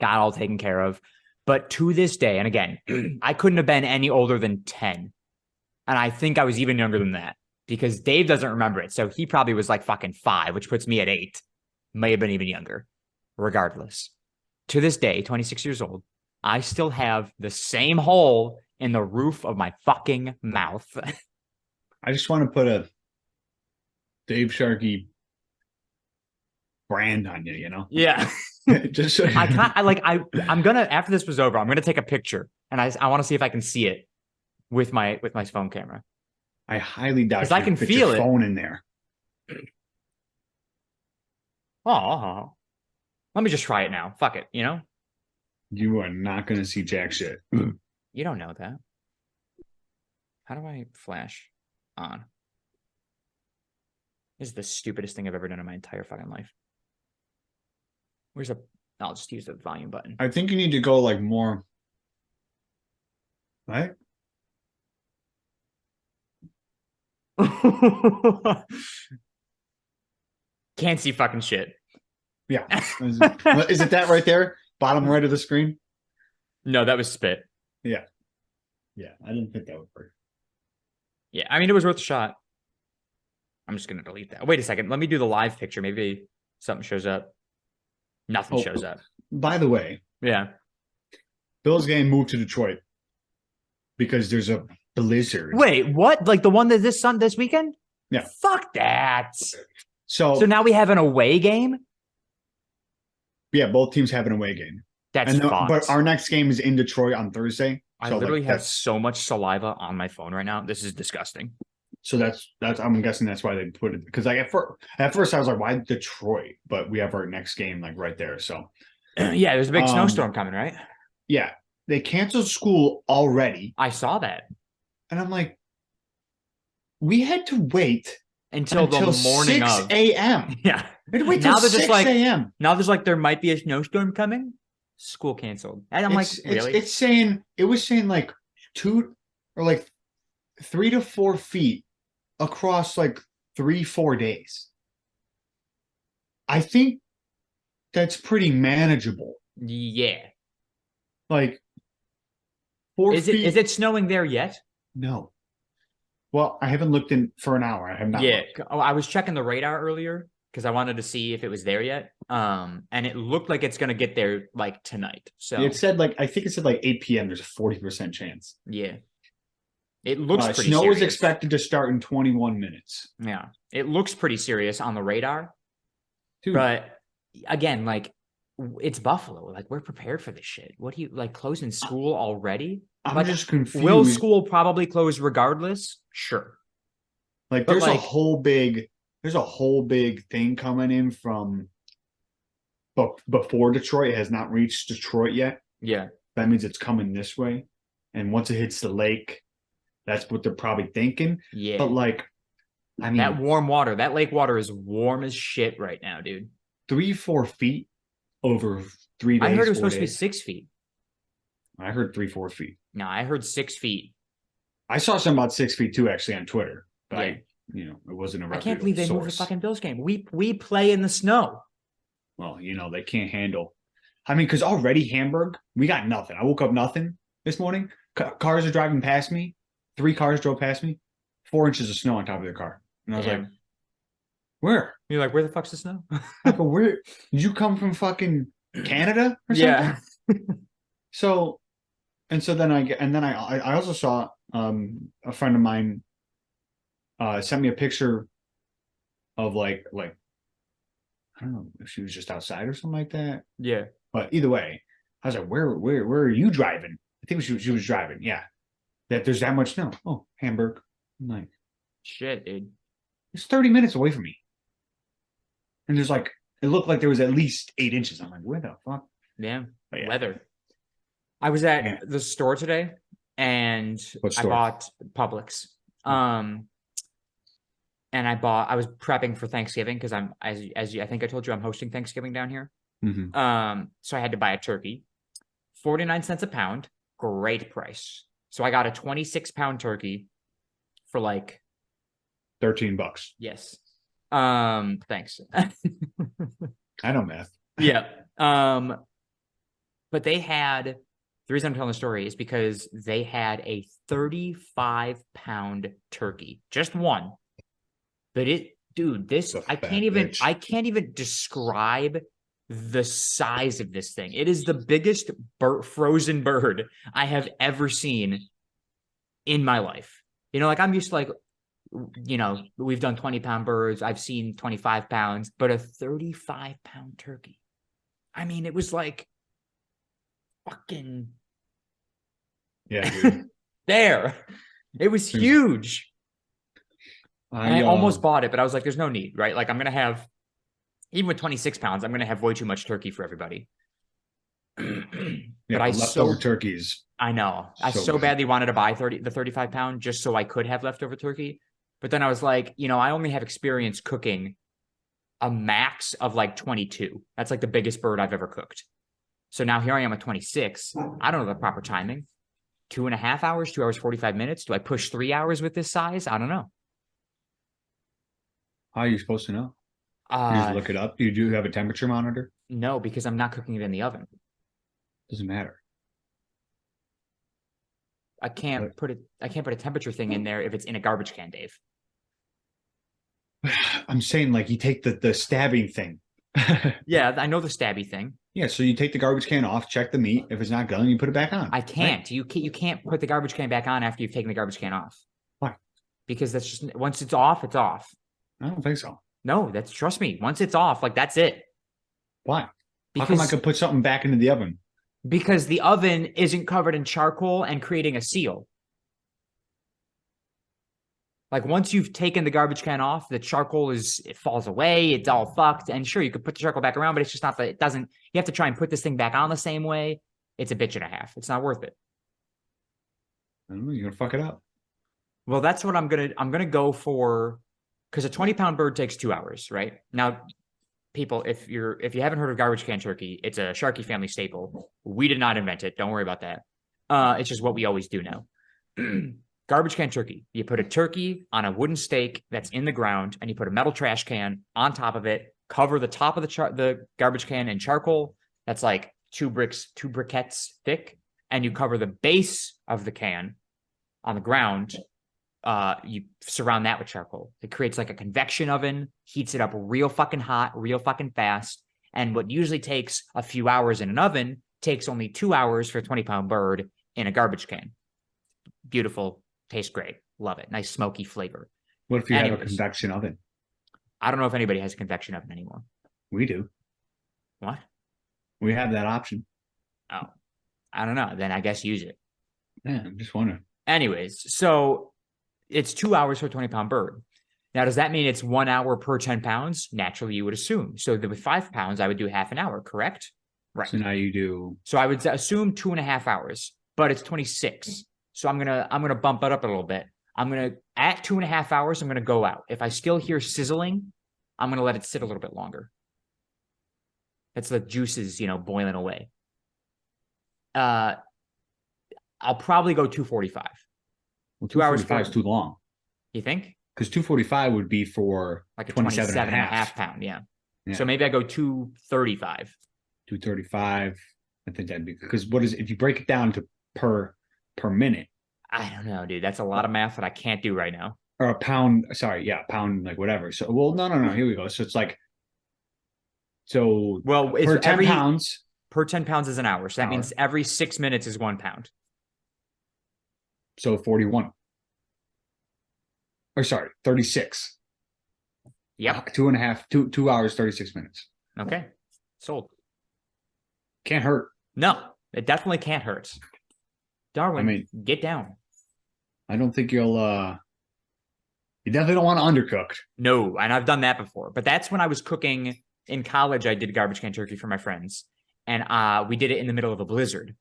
all taken care of. But to this day, and again, I couldn't have been any older than 10. And I think I was even younger than that, because Dave doesn't remember it. So he probably was like fucking 5, which puts me at 8. May have been even younger. Regardless. To this day, 26 years old, I still have the same hole in the roof of my fucking mouth. I just want to put a Dave Sharkey brand on you, Yeah. Just so I'm gonna, after this was over, I'm gonna take a picture, and I want to see if I can see it with my phone camera. I highly doubt, because I can feel your phone in there. Oh, let me just try it now. Fuck it, You are not gonna see jack shit. You don't know that. How do I flash on? This is the stupidest thing I've ever done in my entire fucking life. I'll just use the volume button. I think you need to go like more. Right? Can't see fucking shit. Yeah. Is it that right there? Bottom right of the screen? No, that was spit. Yeah. Yeah, I didn't think that would work. Yeah, I mean, it was worth a shot. I'm just going to delete that. Wait a second. Let me do the live picture. Maybe something shows up. Nothing shows up. By the way. Yeah. Bills game moved to Detroit because there's a blizzard. Wait, what? Like the one that this weekend? Yeah. Fuck that. So now we have an away game? Yeah, both teams have an away game. But our next game is in Detroit on Thursday. I literally have so much saliva on my phone right now. This is disgusting. So that's I'm guessing that's why they put it, because like at first I was like, why Detroit? But we have our next game like right there. So yeah, there's a big snowstorm coming, right? Yeah, they canceled school already. I saw that, and I'm like, we had to wait until the morning 6 of a.m. Yeah, we had to wait till 6 a.m. Now there's like there might be a snowstorm coming. School canceled, and I'm really? It was saying like 2 or like 3 to 4 feet across like 3-4 days. I think that's pretty manageable. Yeah. Like 4 feet. Is it snowing there yet? No. Well, I haven't looked in for an hour. I have not. Yeah. Looked. I was checking the radar earlier because I wanted to see if it was there yet. And it looked like it's gonna get there like tonight. So it said I think it said 8 p.m. There's a 40% chance. Yeah. It looks pretty snow serious. is expected to start in 21 minutes. Yeah. It looks pretty serious on the radar. Dude. But again, it's Buffalo. We're prepared for this shit. What do you closing school already? I'm Like, just will confused. school probably close regardless? Sure. Like But there's a like, whole big thing coming in from before Detroit. It has not reached Detroit yet. yeah. That means it's coming this way. And once it hits the lake, that's what they're probably thinking. But Yeah. like, I That mean, warm water, that lake water is warm as shit right now, dude. 3-4 feet over three I heard it days, was four supposed to be days. 6 feet. I heard 3-4 feet. No, I heard 6 feet. I saw some about 6 feet too, actually, on Twitter. But Yeah. it wasn't a I can't reputable believe they moved the source. fucking Bills game. We play in the snow. Well, they can't handle. I mean, because already Hamburg, we got nothing. I woke up nothing this morning. Cars are driving past me. 3 cars drove past me. 4 inches of snow on top of their car, and I was like, Damn. "Where? You're like, where the fuck's the snow? I go, where? Did you come from fucking Canada or something?" Yeah. So, and so then I also saw a friend of mine sent me a picture of like I don't know if she was just outside or something like that. Yeah. But either way, I was like, where are you driving? I think she was driving. Yeah. That there's that much snow. Oh, Hamburg. I'm like, Shit, dude. it's 30 minutes away from me. And there's like, it looked like there was at least 8 inches. I'm like, where the fuck? Yeah. But yeah. Weather. I was at Yeah. the store today and What I store? bought Publix. And I was prepping for Thanksgiving because I think I told you, I'm hosting Thanksgiving down here. Mm-hmm. So I had to buy a turkey, 49 cents a pound, great price. So I got a 26-pound turkey for like $13. yes. Thanks. I know math. Yeah. But they had the reason I'm telling the story is because they had a 35-pound turkey, just one. But I can't even describe the size of this thing. It is the biggest frozen bird I have ever seen in my life. Like I'm used to like, we've done 20-pound birds. I've seen 25 pounds, but a 35-pound turkey. I mean, it was like fucking Yeah, there. It was huge. I almost bought it, but I was like, there's no need, right? Like I'm going to have, even with 26 pounds, I'm going to have way too much turkey for everybody. But leftover turkeys. I know. I so badly wanted to buy the 35-pound just so I could have leftover turkey. But then I was like, I only have experience cooking a max of like 22. That's like the biggest bird I've ever cooked. So now here I am at 26. I don't know the proper timing. 2.5 hours, 2 hours, 45 minutes. Do I push 3 hours with this size? I don't know. How are you supposed to know? You just look it up. You do have a temperature monitor? No, because I'm not cooking it in the oven. Doesn't matter. I can't put a temperature thing in there if it's in a garbage can, Dave. I'm saying like you take the stabbing thing. Yeah, I know the stabby thing. Yeah, so you take the garbage can off, check the meat. If it's not done, you put it back on. I can't. Right? You can't put the garbage can back on after you've taken the garbage can off. Why? Because that's just once it's off, it's off. I don't think so. No, trust me. Once it's off, like that's it. Why? How come I could put something back into the oven? Because the oven isn't covered in charcoal and creating a seal. Like once you've taken the garbage can off, the charcoal it falls away. It's all fucked. And sure, you could put the charcoal back around, but it's just not you have to try and put this thing back on the same way. It's a bitch and a half. It's not worth it. I don't know. You're gonna fuck it up. Well, that's what I'm gonna go for, because a 20-pound bird takes 2 hours, right? Now, people, if you haven't heard of garbage can turkey, it's a Sharkey family staple. We did not invent it. Don't worry about that. It's just what we always do now. Garbage can turkey. You put a turkey on a wooden stake that's in the ground, and you put a metal trash can on top of it. Cover the top of the garbage can in charcoal. That's like 2 briquettes thick, and you cover the base of the can on the ground. You surround that with charcoal. It creates like a convection oven, heats it up real fucking hot, real fucking fast. And what usually takes a few hours in an oven takes only 2 hours for a 20-pound bird in a garbage can. Beautiful. Tastes great. Love it. Nice smoky flavor. What if you have a convection oven? I don't know if anybody has a convection oven anymore. We do. What? We have that option. Oh, I don't know. Then I guess use it. Yeah, I'm just wondering. Anyways, so it's 2 hours for a 20-pound bird. Now, does that mean it's 1 hour per 10 pounds? Naturally, you would assume. So with 5 pounds, I would do half an hour, correct? Right. So now you do. So I would assume 2.5 hours, but it's 26. So I'm gonna bump it up a little bit. At 2.5 hours, I'm gonna go out. If I still hear sizzling, I'm gonna let it sit a little bit longer. That's the juices, boiling away. I'll probably go 2:45. Well, 2 hours 5 is too long. You think? Because 2:45 would be for like a 27 and a half pound. Yeah. So maybe I go 2:35. 2:35. I think that'd be because if you break it down to per minute? I don't know, dude. That's a lot of math that I can't do right now. Or a pound. Sorry, yeah, pound, like whatever. So, well, no. Here we go. So it's like, per 10 pounds. Per 10 pounds is an hour. So that means every 6 minutes is 1 pound. So 41. Or sorry, 36. Yep. 2 hours, 36 minutes. Okay. Sold. Can't hurt. No, it definitely can't hurt. Darwin, get down. I don't think you definitely don't want to undercooked. No, and I've done that before. But that's when I was cooking in college. I did garbage can turkey for my friends. And we did it in the middle of a blizzard.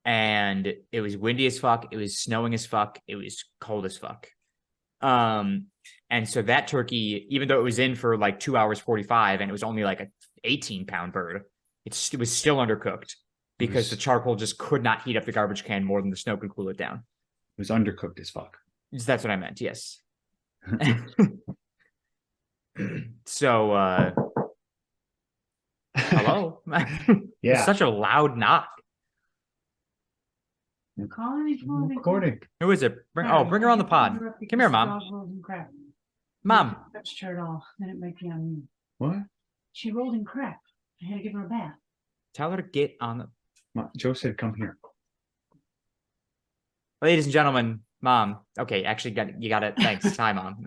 And it was windy as fuck. It was snowing as fuck. It was cold as fuck. And so that turkey, even though it was in for like 2 hours 45 and it was only like a 18-pound bird, it was still undercooked because the charcoal just could not heat up the garbage can more than the snow could cool it down. It was undercooked as fuck. That's what I meant. Yes. So, hello. Yeah. Such a loud knock. Recording. Who is it? Bring her on the pod. Come here, Mom. Mom. Touched her at all. Then it might be on you. What? She rolled in crap. I had to give her a bath. Tell her to get on the. Joe said, "Come here." Ladies and gentlemen, Mom. Okay, actually, you got it. Thanks. Hi, Mom.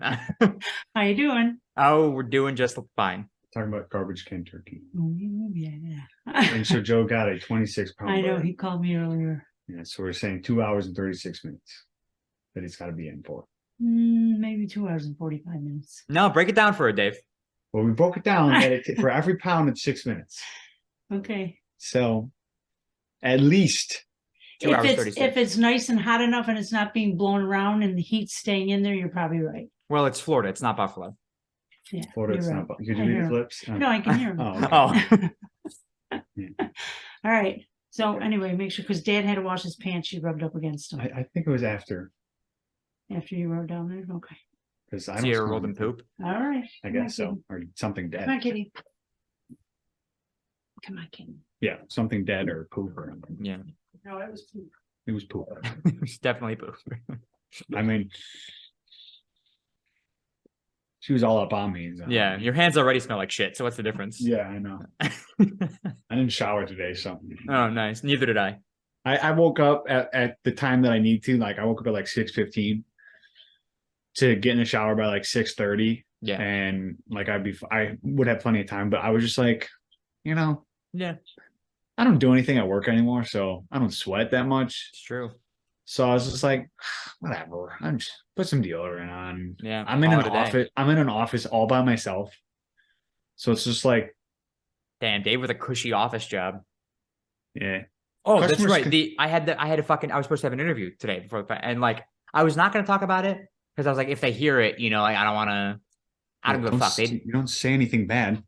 How you doing? Oh, we're doing just fine. Talking about garbage can turkey. Yeah. And so Joe got a 26-pound. I know. He called me earlier. Yeah, so we're saying 2 hours and 36 minutes that it's got to be in for. Maybe 2 hours and 45 minutes. No, break it down for her, Dave. Well, we broke it down that for every pound, it's 6 minutes. Okay. So at least 2 hours 36. If it's nice and hot enough and it's not being blown around and the heat's staying in there, you're probably right. Well, it's Florida. It's not Buffalo. Yeah. Florida, it's right. not. Could you read the flips? No, I can hear him. Yeah. All right. So anyway, make sure, because Dad had to wash his pants. She rubbed up against him. I think it was after. After you wrote down there? Okay. Because I See her rolled in poop. All right. I guess so. Or something dead. Come on, kitty. Come on, kitty. Yeah, something dead or poop or Yeah. No, it was poop. it was poop. It's definitely poop. I mean, she was all up on me. So. Yeah, your hands already smell like shit. So what's the difference? Yeah, I know. I didn't shower today, so. Oh, nice. Neither did I. I woke up at the time that I need to. Like I woke up at like 6:15 to get in the shower by like 6:30. Yeah. And like I would have plenty of time, but I was just like, yeah, I don't do anything at work anymore, so I don't sweat that much. it's true. So I was just like, whatever. I'm just put some deodorant on. Yeah. I'm in an office. I'm in an office all by myself. So it's just like, damn, Dave with a cushy office job. yeah. Oh, that's right. I was supposed to have an interview today before, and like I was not going to talk about it because I was like, if they hear it, like I don't want to. I don't give a fuck. You don't say anything bad.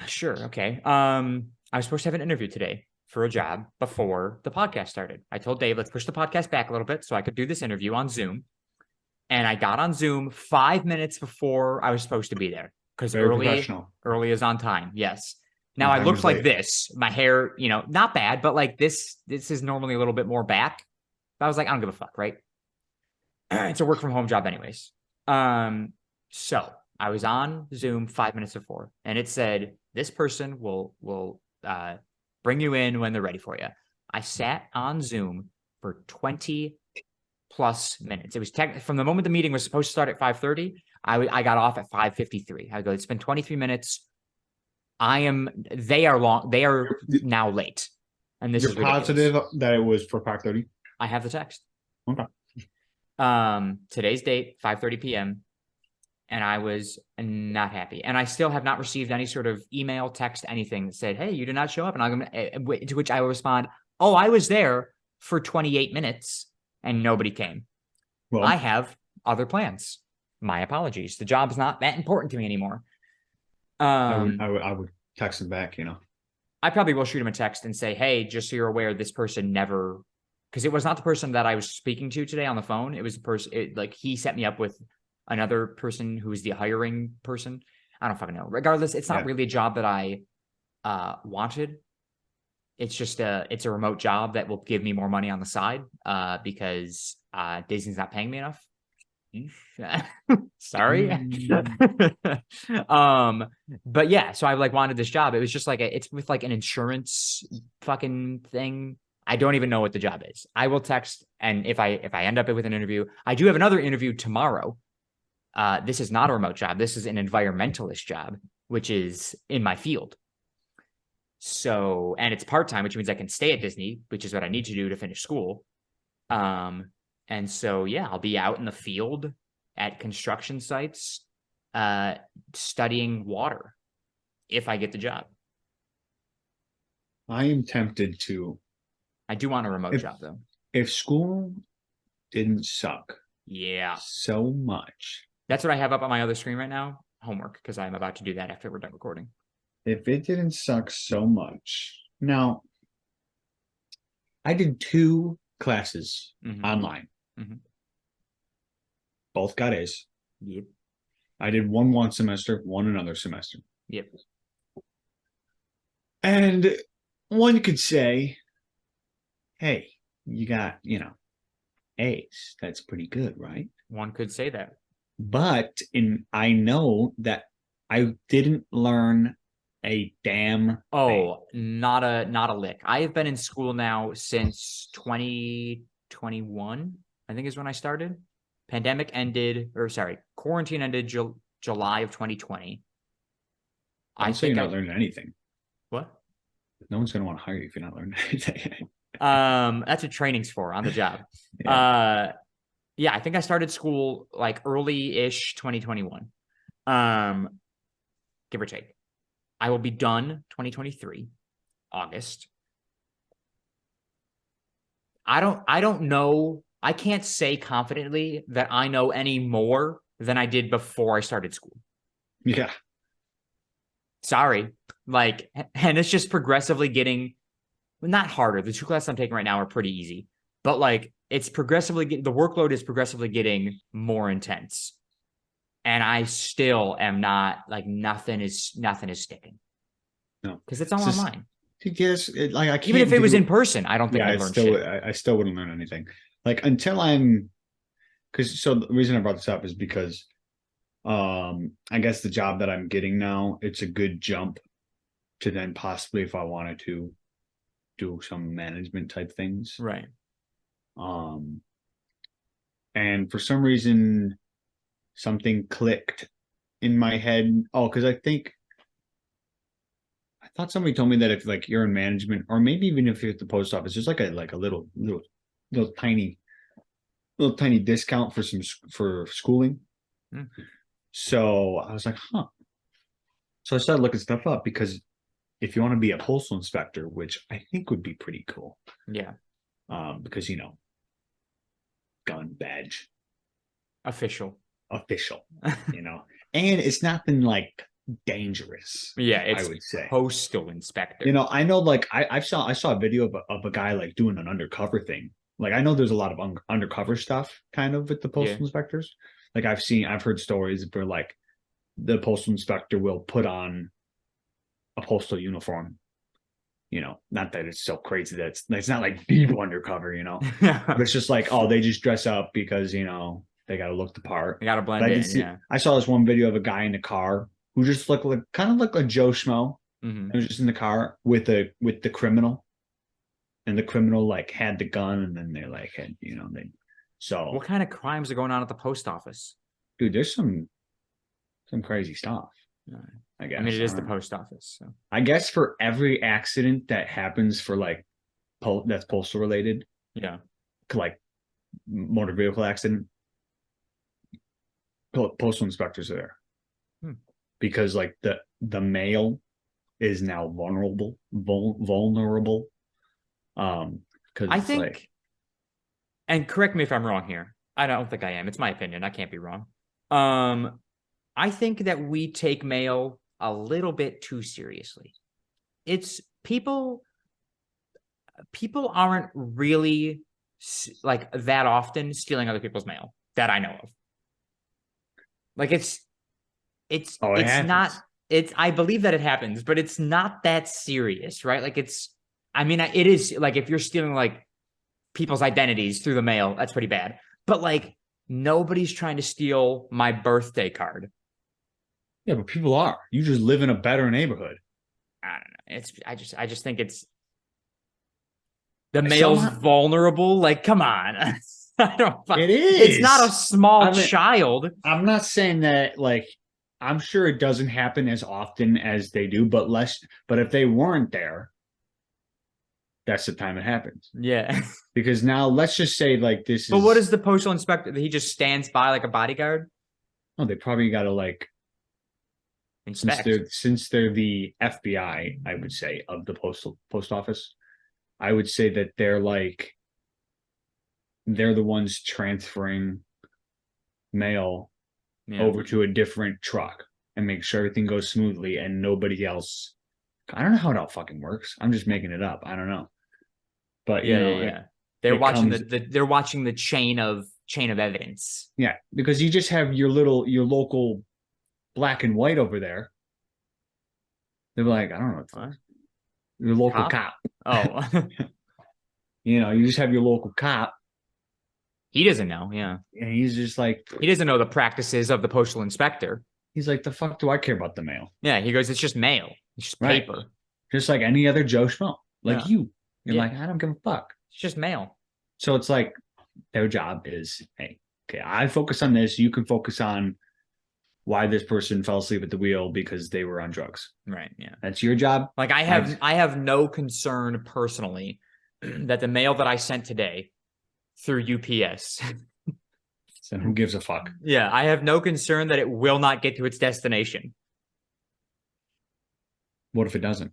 Sure. Okay. I was supposed to have an interview today for a job before the podcast started. I told Dave, let's push the podcast back a little bit so I could do this interview on Zoom. And I got on Zoom 5 minutes before I was supposed to be there because early is on time. Yes. Now I looked like this. My hair, not bad, but like this is normally a little bit more back. But I was like, I don't give a fuck, right? It's a work from home job anyways. So I was on Zoom 5 minutes before, and it said, this person will bring you in when they're ready for you. I sat on Zoom for 20 plus minutes. It was from the moment the meeting was supposed to start at 5:30. I got off at 5:53. I go, it's been 23 minutes. They are now late. And this You're is ridiculous. positive that it was for 5:30? I have the text. Okay. Today's date, 5:30 p.m. And I was not happy. And I still have not received any sort of email, text, anything that said, hey, you did not show up. And I'm going to which I will respond, oh, I was there for 28 minutes and nobody came. Well, I have other plans. My apologies. The job's not that important to me anymore. I would text him back, I probably will shoot him a text and say, hey, just so you're aware, this person never, because it was not the person that I was speaking to today on the phone. It was the person, like he set me up with another person who is the hiring person. I don't fucking know. Regardless, it's not really a job that I wanted. It's just it's a remote job that will give me more money on the side because Disney's not paying me enough. Sorry. But yeah, so I like wanted this job. It was just like it's with like an insurance fucking thing. I don't even know what the job is. I will text, and if I end up with an interview, I do have another interview tomorrow. This is not a remote job. This is an environmentalist job, which is in my field. So, and it's part-time, which means I can stay at Disney, which is what I need to do to finish school. And so, yeah, I'll be out in the field at construction sites, studying water if I get the job. I am tempted to. I do want a remote job, though. If school didn't suck so much. That's what I have up on my other screen right now, homework, because I'm about to do that after we're done recording. If it didn't suck so much. Now, I did 2 classes online. Both got A's. Yep. I did one semester, one another semester. Yep. And one could say, hey, you got, A's. That's pretty good, right? One could say that. But I know that I didn't learn a damn thing. Not a lick. I have been in school now since 2021, I think is when I started. Quarantine ended July of 2020. I think you're not learning anything. What? No one's going to want to hire you if you're not learning anything. That's what training's for, on the job. Yeah, I think I started school like early-ish 2021. Give or take. I will be done 2023, August. I don't know. I can't say confidently that I know any more than I did before I started school. Yeah. Sorry. And it's just progressively getting not harder. The 2 classes I'm taking right now are pretty easy, but it's progressively the workload is progressively getting more intense. And I still am not nothing is sticking. No, because it's all online. Yes, I can't. Even if it was in person, I don't think I'd learn shit. I still wouldn't learn anything. Until so the reason I brought this up is because, I guess the job that I'm getting now, it's a good jump to then possibly, if I wanted to, do some management type things. Right. And for some reason, something clicked in my head. Because I thought somebody told me that if you're in management, or maybe even if you're at the post office, there's a little tiny discount for schooling. So I was like, huh. So I started looking stuff up because if you want to be a postal inspector, which I think would be pretty cool. Yeah. Because gun badge. Official. And it's nothing dangerous. Yeah, I would say postal inspector. I know I saw a video of a guy doing an undercover thing. I know there's a lot of undercover stuff kind of with the postal inspectors. I've heard stories where the postal inspector will put on a postal uniform. Not that it's so crazy that it's not deep undercover, but it's just they just dress up because they got to look the part. They got to blend in. I saw this one video of a guy in a car who just looked like a Joe Schmo. Mm-hmm. He was just in the car with the criminal, and the criminal had the gun, and then they So what kind of crimes are going on at the post office? Dude, there's some crazy stuff. I guess. I mean, it is the post office. So. I guess for every accident that happens for that's postal related. Yeah. like motor vehicle accident, postal inspectors are there because like the mail is now vulnerable. Because I think, like, and correct me if I'm wrong here. I don't think I am. It's my opinion. I can't be wrong. I think that we take mail a little bit too seriously. It's people aren't really like that often stealing other people's mail that I know of. Like it's not, I believe that it happens, but it's not that serious, right? Like it is like if you're stealing like people's identities through the mail, that's pretty bad. But like nobody's trying to steal my birthday card. Yeah, but people are. You just live in a better neighborhood. I don't know. I just think it's the mail's vulnerable. Like, come on. I don't. It is. It's not a small child. I'm not saying that. Like, I'm sure it doesn't happen as often as they do, but less. But if they weren't there, that's the time it happens. Yeah. Because now let's just say like this. But what is the postal inspector? He just stands by like a bodyguard. Oh, they probably got to like. Since they're the FBI, I would say, of the post office, I would say that they're the ones transferring mail over to a different truck and make sure everything goes smoothly and nobody else. I don't know how it all fucking works. I'm just making it up. I don't know. But they're watching the chain of evidence. Yeah, because you just have your local black and white over there. They're like, I don't know, what your local cop. Oh, you just have your local cop. He doesn't know, yeah. And he's just like, he doesn't know the practices of the postal inspector. He's like, the fuck do I care about the mail? Yeah, he goes, it's just mail. It's just paper. Just like any other Joe Schmo. Like you're like, I don't give a fuck. It's just mail. So it's like their job is, hey, okay, I focus on this. You can focus on why this person fell asleep at the wheel because they were on drugs. Right. Yeah. That's your job. Like I have no concern personally that the mail that I sent today through UPS. So who gives a fuck? Yeah. I have no concern that it will not get to its destination. What if it doesn't?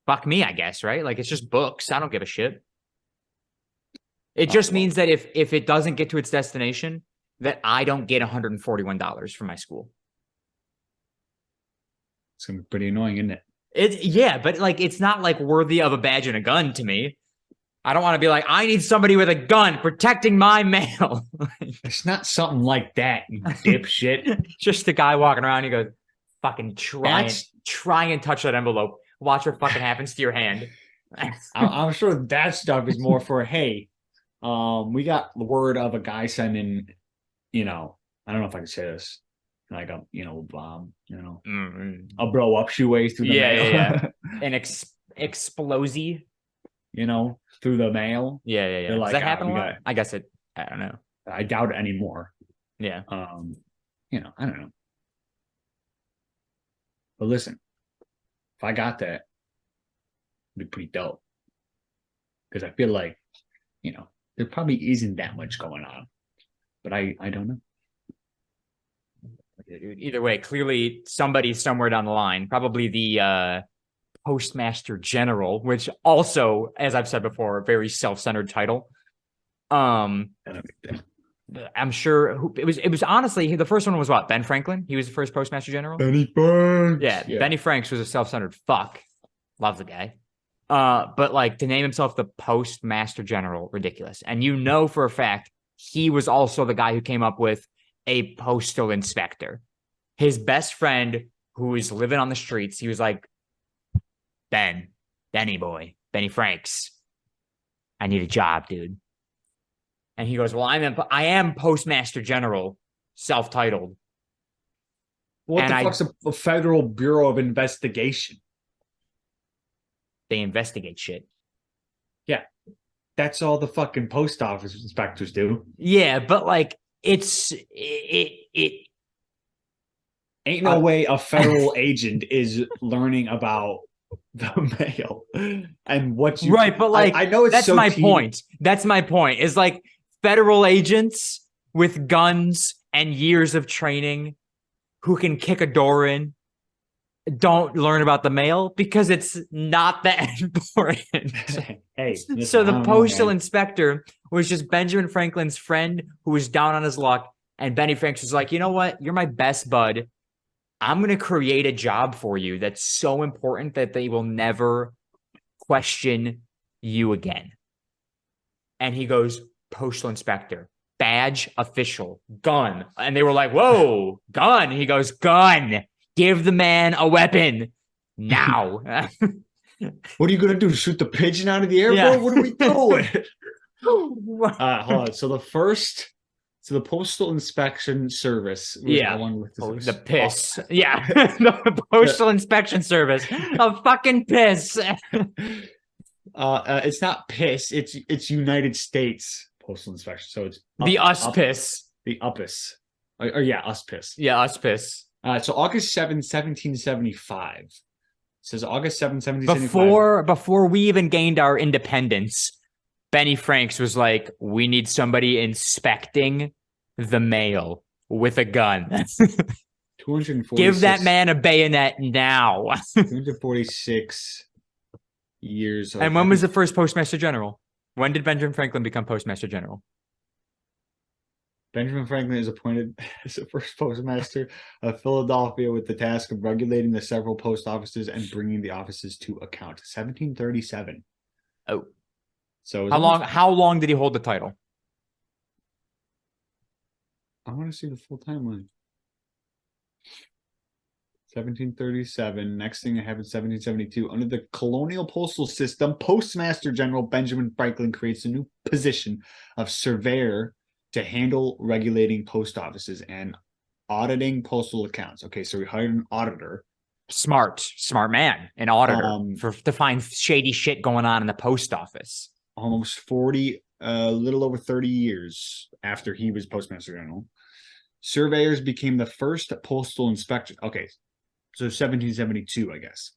Fuck me, I guess, right? Like it's just books. I don't give a shit. It just means that if it doesn't get to its destination, that I don't get $141 from my school. It's gonna be pretty annoying, isn't it? Yeah, but like it's not like worthy of a badge and a gun to me. I don't want to be like, I need somebody with a gun protecting my mail. It's not something like that, you dipshit. Just a guy walking around, he goes, fucking try and touch that envelope. Watch what fucking happens to your hand. I'm sure that stuff is more for, hey, we got the word of a guy sending, I don't know if I can say this, like a, bomb, a blow up shoeways through the mail. Yeah. An explosive. Through the mail. Yeah. Does like, that happen a lot? I guess I don't know. I doubt it anymore. Yeah. I don't know. But listen, if I got that, it'd be pretty dope. Because I feel like, there probably isn't that much going on. But I don't know. Either way, clearly somebody somewhere down the line, probably the Postmaster General, which also, as I've said before, a very self-centered title. I'm sure it was honestly the first one was what? Ben Franklin? He was the first Postmaster General? Benny Franks. Yeah, Benny Franks was a self-centered fuck. Love the guy. But like to name himself the Postmaster General, ridiculous. And for a fact, he was also the guy who came up with a postal inspector. His best friend who was living on the streets, he was like, Benny Franks, I need a job, dude. And he goes, well, I am Postmaster General, self-titled. What the fuck's a Federal Bureau of Investigation? They investigate shit. Yeah. That's all the fucking post office inspectors do. Yeah, but like it ain't no way a federal agent is learning about the mail and what you Right, but like I know it's that's so my teeny- point. That's my point. Is like federal agents with guns and years of training who can kick a door in don't learn about the mail because it's not that important. Hey, So listen, the I don't know, postal man. inspector was just Benjamin Franklin's friend who was down on his luck. And Benny Franks was like, you know what? You're my best bud. I'm going to create a job for you that's so important that they will never question you again. And he goes, postal inspector, badge, official, gun. And they were like, whoa, gun. He goes, gun. Give the man a weapon now. What are you gonna do? Shoot the pigeon out of the air, Yeah. bro? What are we doing? Hold on. So the Postal Inspection Service was Yeah. how long with this? The piss. Yeah. The postal inspection service. A fucking piss. It's not piss. It's United States Postal Inspection. So it's The us piss. the UPIS. Or yeah, us piss. Yeah, us piss. So August 7, 1775. It says August 7, 1775. Before we even gained our independence, Benny Franks was like, we need somebody inspecting the mail with a gun. 246. Give that man a bayonet now. 246 years. And when was the first postmaster general? When did Benjamin Franklin become postmaster general? Benjamin Franklin is appointed as the first postmaster of Philadelphia with the task of regulating the several post offices and bringing the offices to account. 1737. Oh. So How long did he hold the title? I want to see the full timeline. 1737. Next thing I have in 1772. Under the colonial postal system, Postmaster General Benjamin Franklin creates a new position of surveyor to handle regulating post offices and auditing postal accounts. Okay, so we hired an auditor. Smart man, an auditor to find shady shit going on in the post office. Almost 40, little over 30 years after he was Postmaster General. Surveyors became the first postal inspectors. Okay, so 1772, I guess.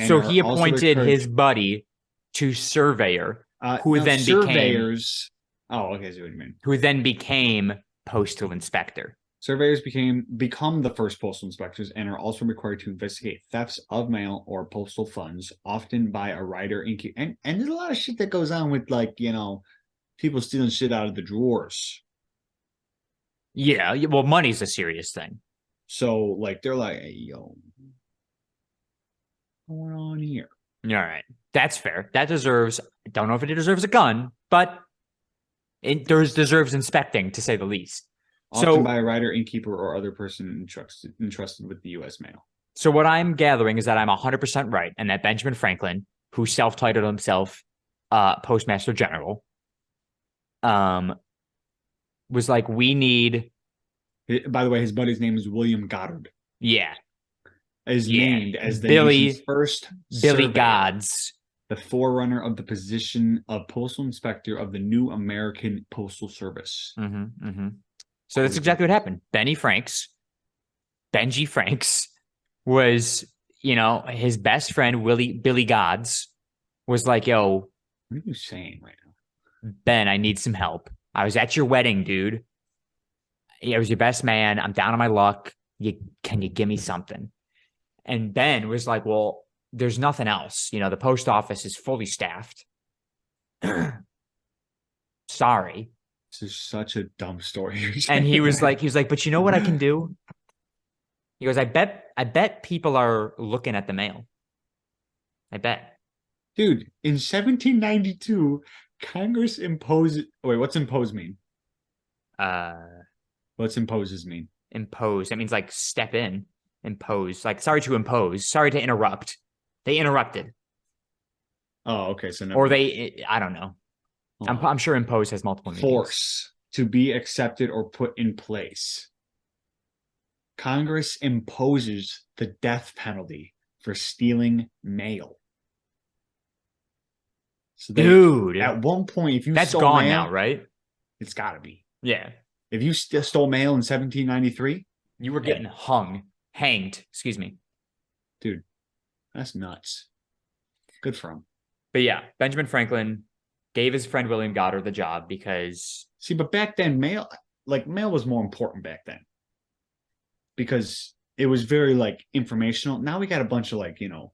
So he appointed his buddy to surveyor, who then surveyors. Oh, okay, I see what you mean. Who then became postal inspector. Surveyors become the first postal inspectors and are also required to investigate thefts of mail or postal funds, often by a writer and there's a lot of shit that goes on with, like, you know, people stealing shit out of the drawers. Yeah, well, money's a serious thing. So, like, they're like, hey, yo, what's going on here? All right, that's fair. That deserves. Don't know if it deserves a gun, but it deserves inspecting, to say the least. Often by a writer, innkeeper, or other person entrusted with the U.S. mail. So what I'm gathering is that I'm 100% right, and that Benjamin Franklin, who self-titled himself Postmaster General, was like, we need. By the way, his buddy's name is William Goddard. Yeah. Is named as the nation's first Billy surveyor, Gods, the forerunner of the position of postal inspector of the new American Postal Service. So that's exactly what happened. Benji Franks was, you know, his best friend, Billy Gods, was like, yo, what are you saying right now? Ben, I need some help. I was at your wedding, dude. I was your best man. I'm down on my luck. Can you give me something? And Ben was like, well, there's nothing else. You know, the post office is fully staffed. Sorry. This is such a dumb story. And he was like, but you know what I can do? He goes, I bet people are looking at the mail. I bet. Dude, in 1792, Congress imposed. Wait, what's impose mean? What's imposes mean? Impose. That means like step in. Impose. Like, sorry to impose. Sorry to interrupt. They interrupted. Oh, okay. So or I don't know. I'm sure impose has multiple meanings. Force to be accepted or put in place. Congress imposes the death penalty for stealing mail. So dude, at one point, if you that's stole gone mail, now, right? It's got to be. Yeah. If you stole mail in 1793, you were getting hanged. Excuse me, dude. That's nuts. Good for him. But yeah, Benjamin Franklin gave his friend William Goddard the job because See, but back then, mail was more important back then because it was very like informational. Now we got a bunch of like, well,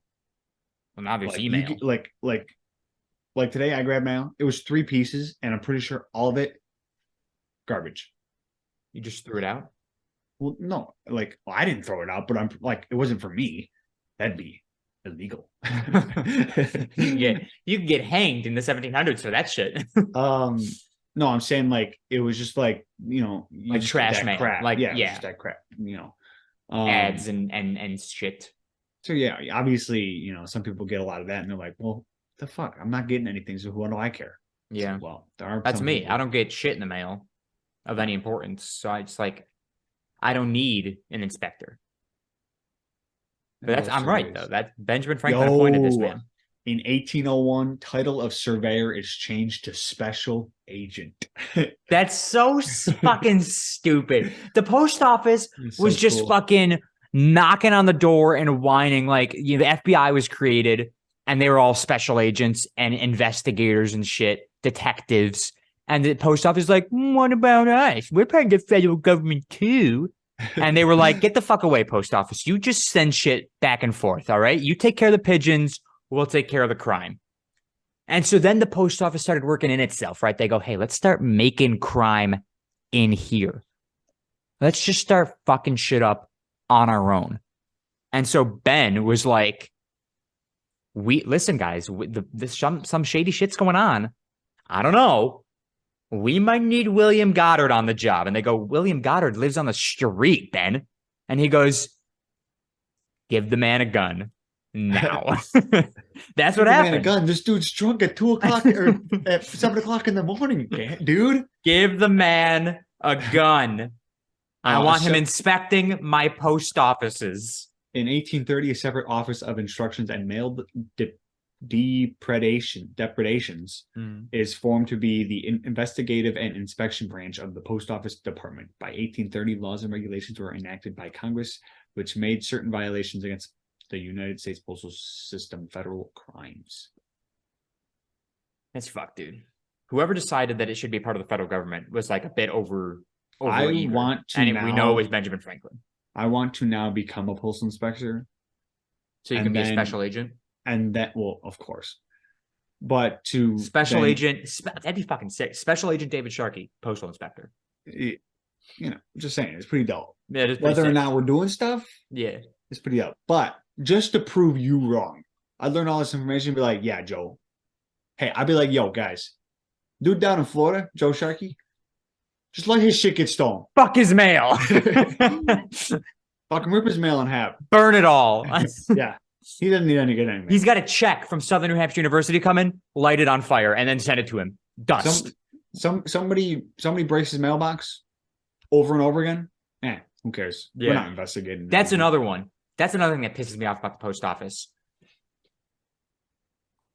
now there's like email. like today I grabbed mail. It was 3 pieces, and I'm pretty sure all of it garbage. You just threw it out. Well, no, like I didn't throw it out, but I'm like it wasn't for me. That'd be illegal. You can get hanged in the 1700s for that shit. No, I'm saying like it was just like you Like just trash that mail. crap. Like, yeah, yeah. just that crap. Ads and shit. So yeah, obviously some people get a lot of that, and they're like, well, the fuck, I'm not getting anything, so what do I care? Yeah, well, there are that's some me. people- I don't get shit in the mail of any importance, so I just like I don't need an inspector. But that's I'm right though. That Benjamin Franklin appointed this man. In 1801, title of surveyor is changed to special agent. That's so fucking stupid. The post office was just cool. fucking knocking on the door and whining like the FBI was created and they were all special agents and investigators and shit, detectives. And the post office is like, what about us? We're part of the federal government too. And they were like, get the fuck away, post office. You just send shit back and forth, all right? You take care of the pigeons, we'll take care of the crime. And so then the post office started working in itself, right? They go, hey, let's start making crime in here. Let's just start fucking shit up on our own. And so Ben was like, listen, guys, some shady shit's going on. I don't know. We might need William Goddard on the job. And they go, William Goddard lives on the street, Ben. And he goes, give the man a gun now. That's what happened. Man, a gun. This dude's drunk at 2 o'clock or at 7 o'clock in the morning, dude. Give the man a gun. I want him inspecting my post offices. In 1830, a separate office of instructions and mail depredations is formed to be the investigative and inspection branch of the post office department. By 1830, laws and regulations were enacted by Congress, which made certain violations against the United States postal system federal crimes. That's fucked, dude. Whoever decided that it should be part of the federal government was like a bit over I eager. want to and now, we know it was Benjamin Franklin. I want to now become a postal inspector. So you can be a special agent? And that will, of course. But to special agent, that'd be fucking sick. Special agent David Sharkey, postal inspector. Just saying, it's pretty dope. Yeah, it is Whether sick. or not we're doing stuff, yeah, it's pretty dope. But just to prove you wrong, I'd learn all this information and be like, yeah, Joe. Hey, I'd be like, yo, guys, dude down in Florida, Joe Sharkey, just let his shit get stolen. Fuck his mail. Fucking rip his mail in half. Burn it all. Yeah. He doesn't need any good anything. He's got a check from Southern New Hampshire University come in, light it on fire, and then send it to him. Dust. Somebody breaks his mailbox over and over again. Who cares? Yeah. We're not investigating. That's another one. That's another thing that pisses me off about the post office.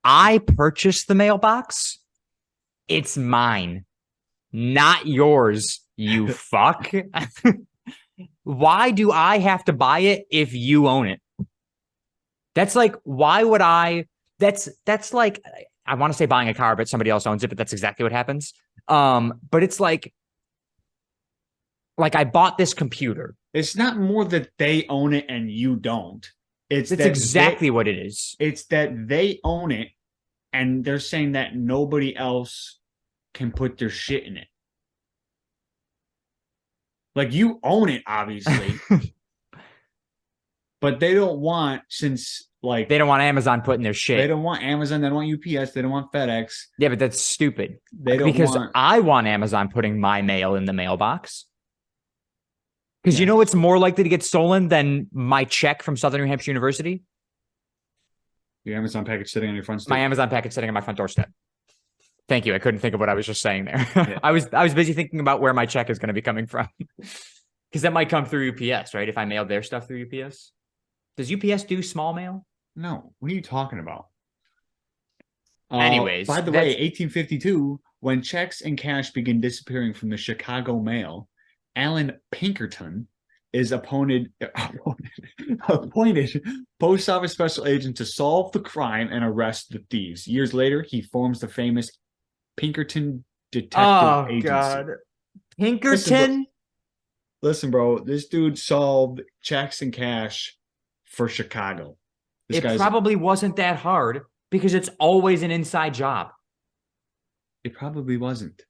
I purchased the mailbox. It's mine, not yours, you fuck. Why do I have to buy it if you own it? That's like, why would I? That's like, I want to say buying a car, but somebody else owns it, but that's exactly what happens. But it's like I bought this computer. It's not more that they own it and you don't. It's exactly what it is. It's that they own it and they're saying that nobody else can put their shit in it. Like, you own it, obviously. But they don't want, they don't want Amazon putting their shit. They don't want Amazon. They don't want UPS. They don't want FedEx. Yeah, but that's stupid. Because I want Amazon putting my mail in the mailbox. Because you know what's more likely to get stolen than my check from Southern New Hampshire University? Your Amazon package sitting on your front step. My Amazon package sitting on my front doorstep. Thank you. I couldn't think of what I was just saying there. Yeah. I was busy thinking about where my check is going to be coming from. Because that might come through UPS, right? If I mailed their stuff through UPS. Does UPS do small mail? No. What are you talking about? Anyways. By the way, 1852, when checks and cash began disappearing from the Chicago mail, Alan Pinkerton is appointed post office special agent to solve the crime and arrest the thieves. Years later, he forms the famous Pinkerton Detective Agency. God. Pinkerton? Listen, bro, this dude solved checks and cash for Chicago. It probably wasn't that hard because it's always an inside job. It probably wasn't.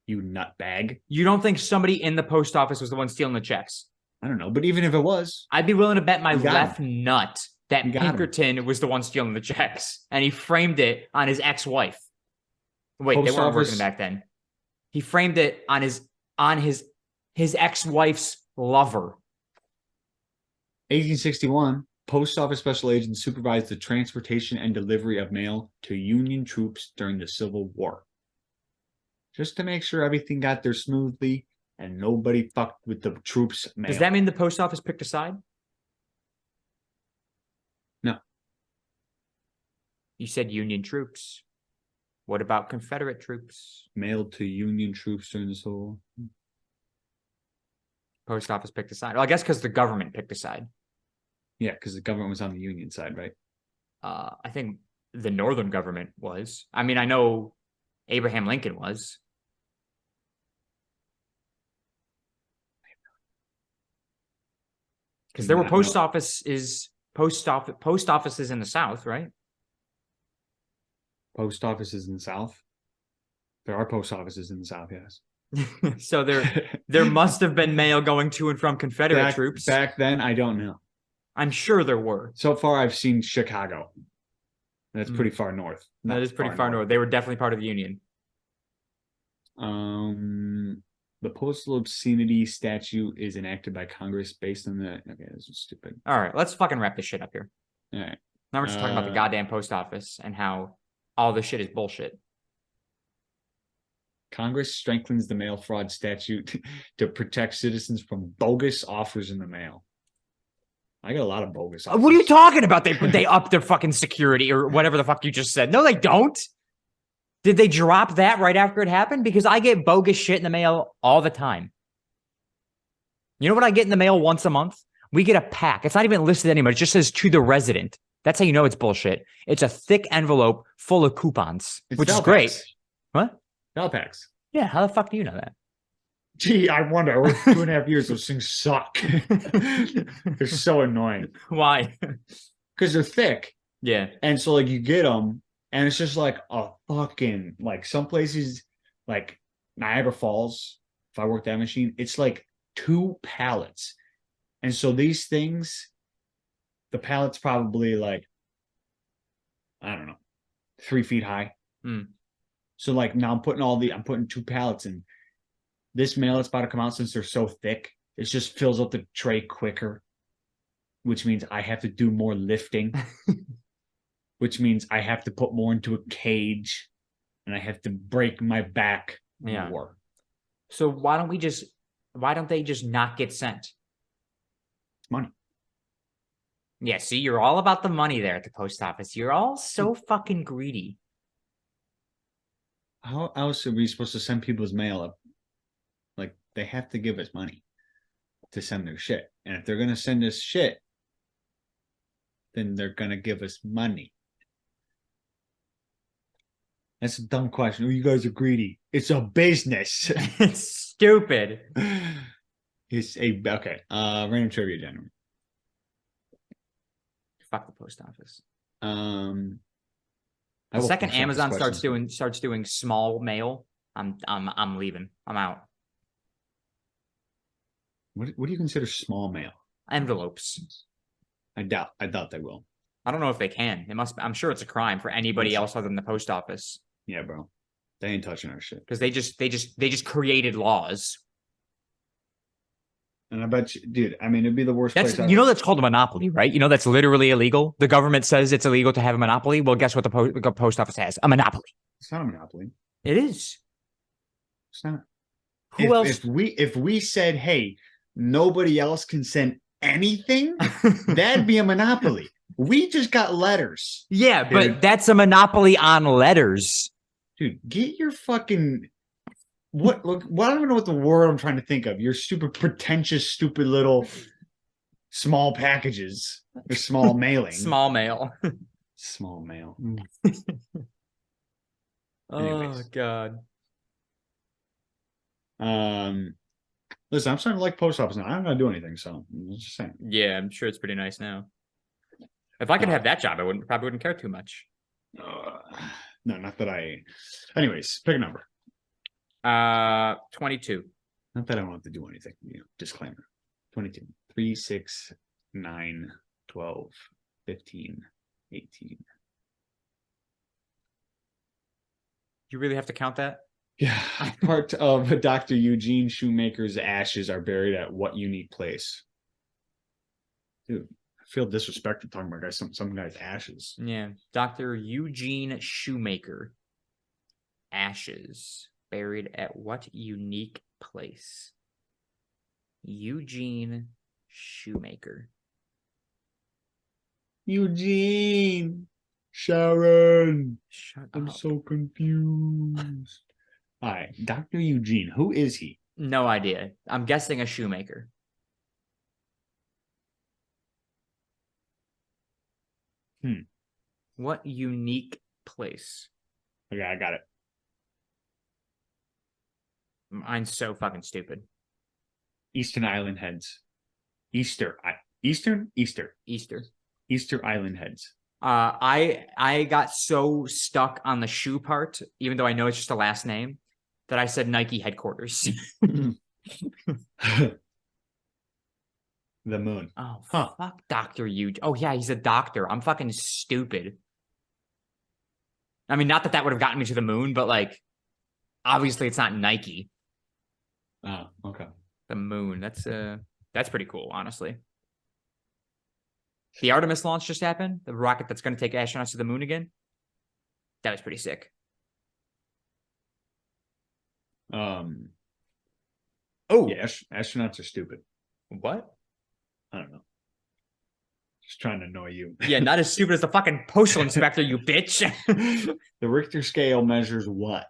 You nutbag. You don't think somebody in the post office was the one stealing the checks? I don't know, but even if it was, I'd be willing to bet my left nut that Pinkerton was the one stealing the checks, and he framed it on his ex-wife. Wait, they weren't working back then. He framed it on his ex-wife's lover. 1861, post office special agents supervised the transportation and delivery of mail to Union troops during the Civil War. Just to make sure everything got there smoothly and nobody fucked with the troops' mail. Does that mean the post office picked a side? No. You said Union troops. What about Confederate troops? Mailed to Union troops during the Civil War. Post office picked a side. Well, I guess because the government picked a side. Yeah, because the government was on the Union side, right? I think the Northern government was. I mean, I know Abraham Lincoln was. Because there were post offices in the South, right? Post offices in the South? There are post offices in the South, yes. So there must have been mail going to and from Confederate troops. Back then, I don't know. I'm sure there were. So far, I've seen Chicago. That's pretty far north. That is pretty far north. They were definitely part of the Union. The postal obscenity statute is enacted by Congress based on the. Okay, this is stupid. All right, let's fucking wrap this shit up here. All right. Now we're just talking about the goddamn post office and how all this shit is bullshit. Congress strengthens the mail fraud statute to protect citizens from bogus offers in the mail. I got a lot of bogus offers. What are you talking about? They up their fucking security or whatever the fuck you just said. No, they don't. Did they drop that right after it happened? Because I get bogus shit in the mail all the time. You know what I get in the mail once a month? We get a pack. It's not even listed anymore. It just says to the resident. That's how you know it's bullshit. It's a thick envelope full of coupons, which is great. What? Valpax. Yeah, how the fuck do you know that? Gee, I wonder. Over 2.5 years, those things suck. They're so annoying. Why? Because they're thick. Yeah. And so, like, you get them, and it's just like a fucking, like, some places, like Niagara Falls, if I work that machine, it's like 2 pallets. And so these things, the pallet's probably like, I don't know, 3 feet high. So like now I'm putting 2 pallets in. This mail that's about to come out, since they're so thick, it just fills up the tray quicker, which means I have to do more lifting, which means I have to put more into a cage, and I have to break my back more. So why don't they just not get sent? Money. Yeah, see, you're all about the money there at the post office. You're all so fucking greedy. How else are we supposed to send people's mail up? Like, they have to give us money to send their shit. And if they're going to send us shit, then they're going to give us money. That's a dumb question. Oh, you guys are greedy. It's a business. It's stupid. It's a, okay. Random trivia gentlemen. Fuck the post office. The second Amazon starts doing small mail, I'm leaving. I'm out. What do you consider small mail? Envelopes. I doubt they will. I don't know if they can. I'm sure it's a crime for anybody else other than the post office. Yeah, bro. They ain't touching our shit. Because they just created laws. And I bet you, dude, I mean, it'd be the worst place ever. You know that's called a monopoly, right? You know that's literally illegal. The government says it's illegal to have a monopoly. Well, guess what the post office has? A monopoly. It's not a monopoly. It is. It's not. Who else? If we said, hey, nobody else can send anything, that'd be a monopoly. We just got letters. Yeah, but that's a monopoly on letters. Dude, get your fucking What? Look, well, I don't even know what the word I'm trying to think of. You're super pretentious, stupid little small packages or small mailing. Small mail. Small mail. Oh Anyways. God. Listen, I'm starting to like post office now. I'm not gonna do anything, so I'm just saying. Yeah, I'm sure it's pretty nice now. If I could have that job, I probably wouldn't care too much. No, not that I. Anyways, pick a number. 22. Not that I don't have to do anything. Disclaimer. 22. 3, 6, 9, 12, 15, 18. You really have to count that? Yeah. Part of Dr. Eugene Shoemaker's ashes are buried at what unique place? Dude, I feel disrespected talking about some guy's ashes. Yeah. Dr. Eugene Shoemaker. Ashes. Buried at what unique place? Eugene Shoemaker. Eugene. Sharon. Shut I'm up. so confused. All right, Dr. Eugene. Who is he? No idea. I'm guessing a shoemaker. What unique place? Okay, I got it. Mine's so fucking stupid. Eastern Island Heads. Easter Island Heads. I got so stuck on the shoe part, even though I know it's just a last name, that I said Nike headquarters. The moon. Oh, fuck Dr. Eugene. Oh, yeah, he's a doctor. I'm fucking stupid. I mean, not that would have gotten me to the moon, but like, obviously it's not Nike. Oh, okay. The moon. That's pretty cool, honestly. The Artemis launch just happened. The rocket that's going to take astronauts to the moon again. That was pretty sick. Oh, yeah, astronauts are stupid. What? I don't know. Just trying to annoy you. Yeah, not as stupid as the fucking postal inspector, you bitch. The Richter scale measures what?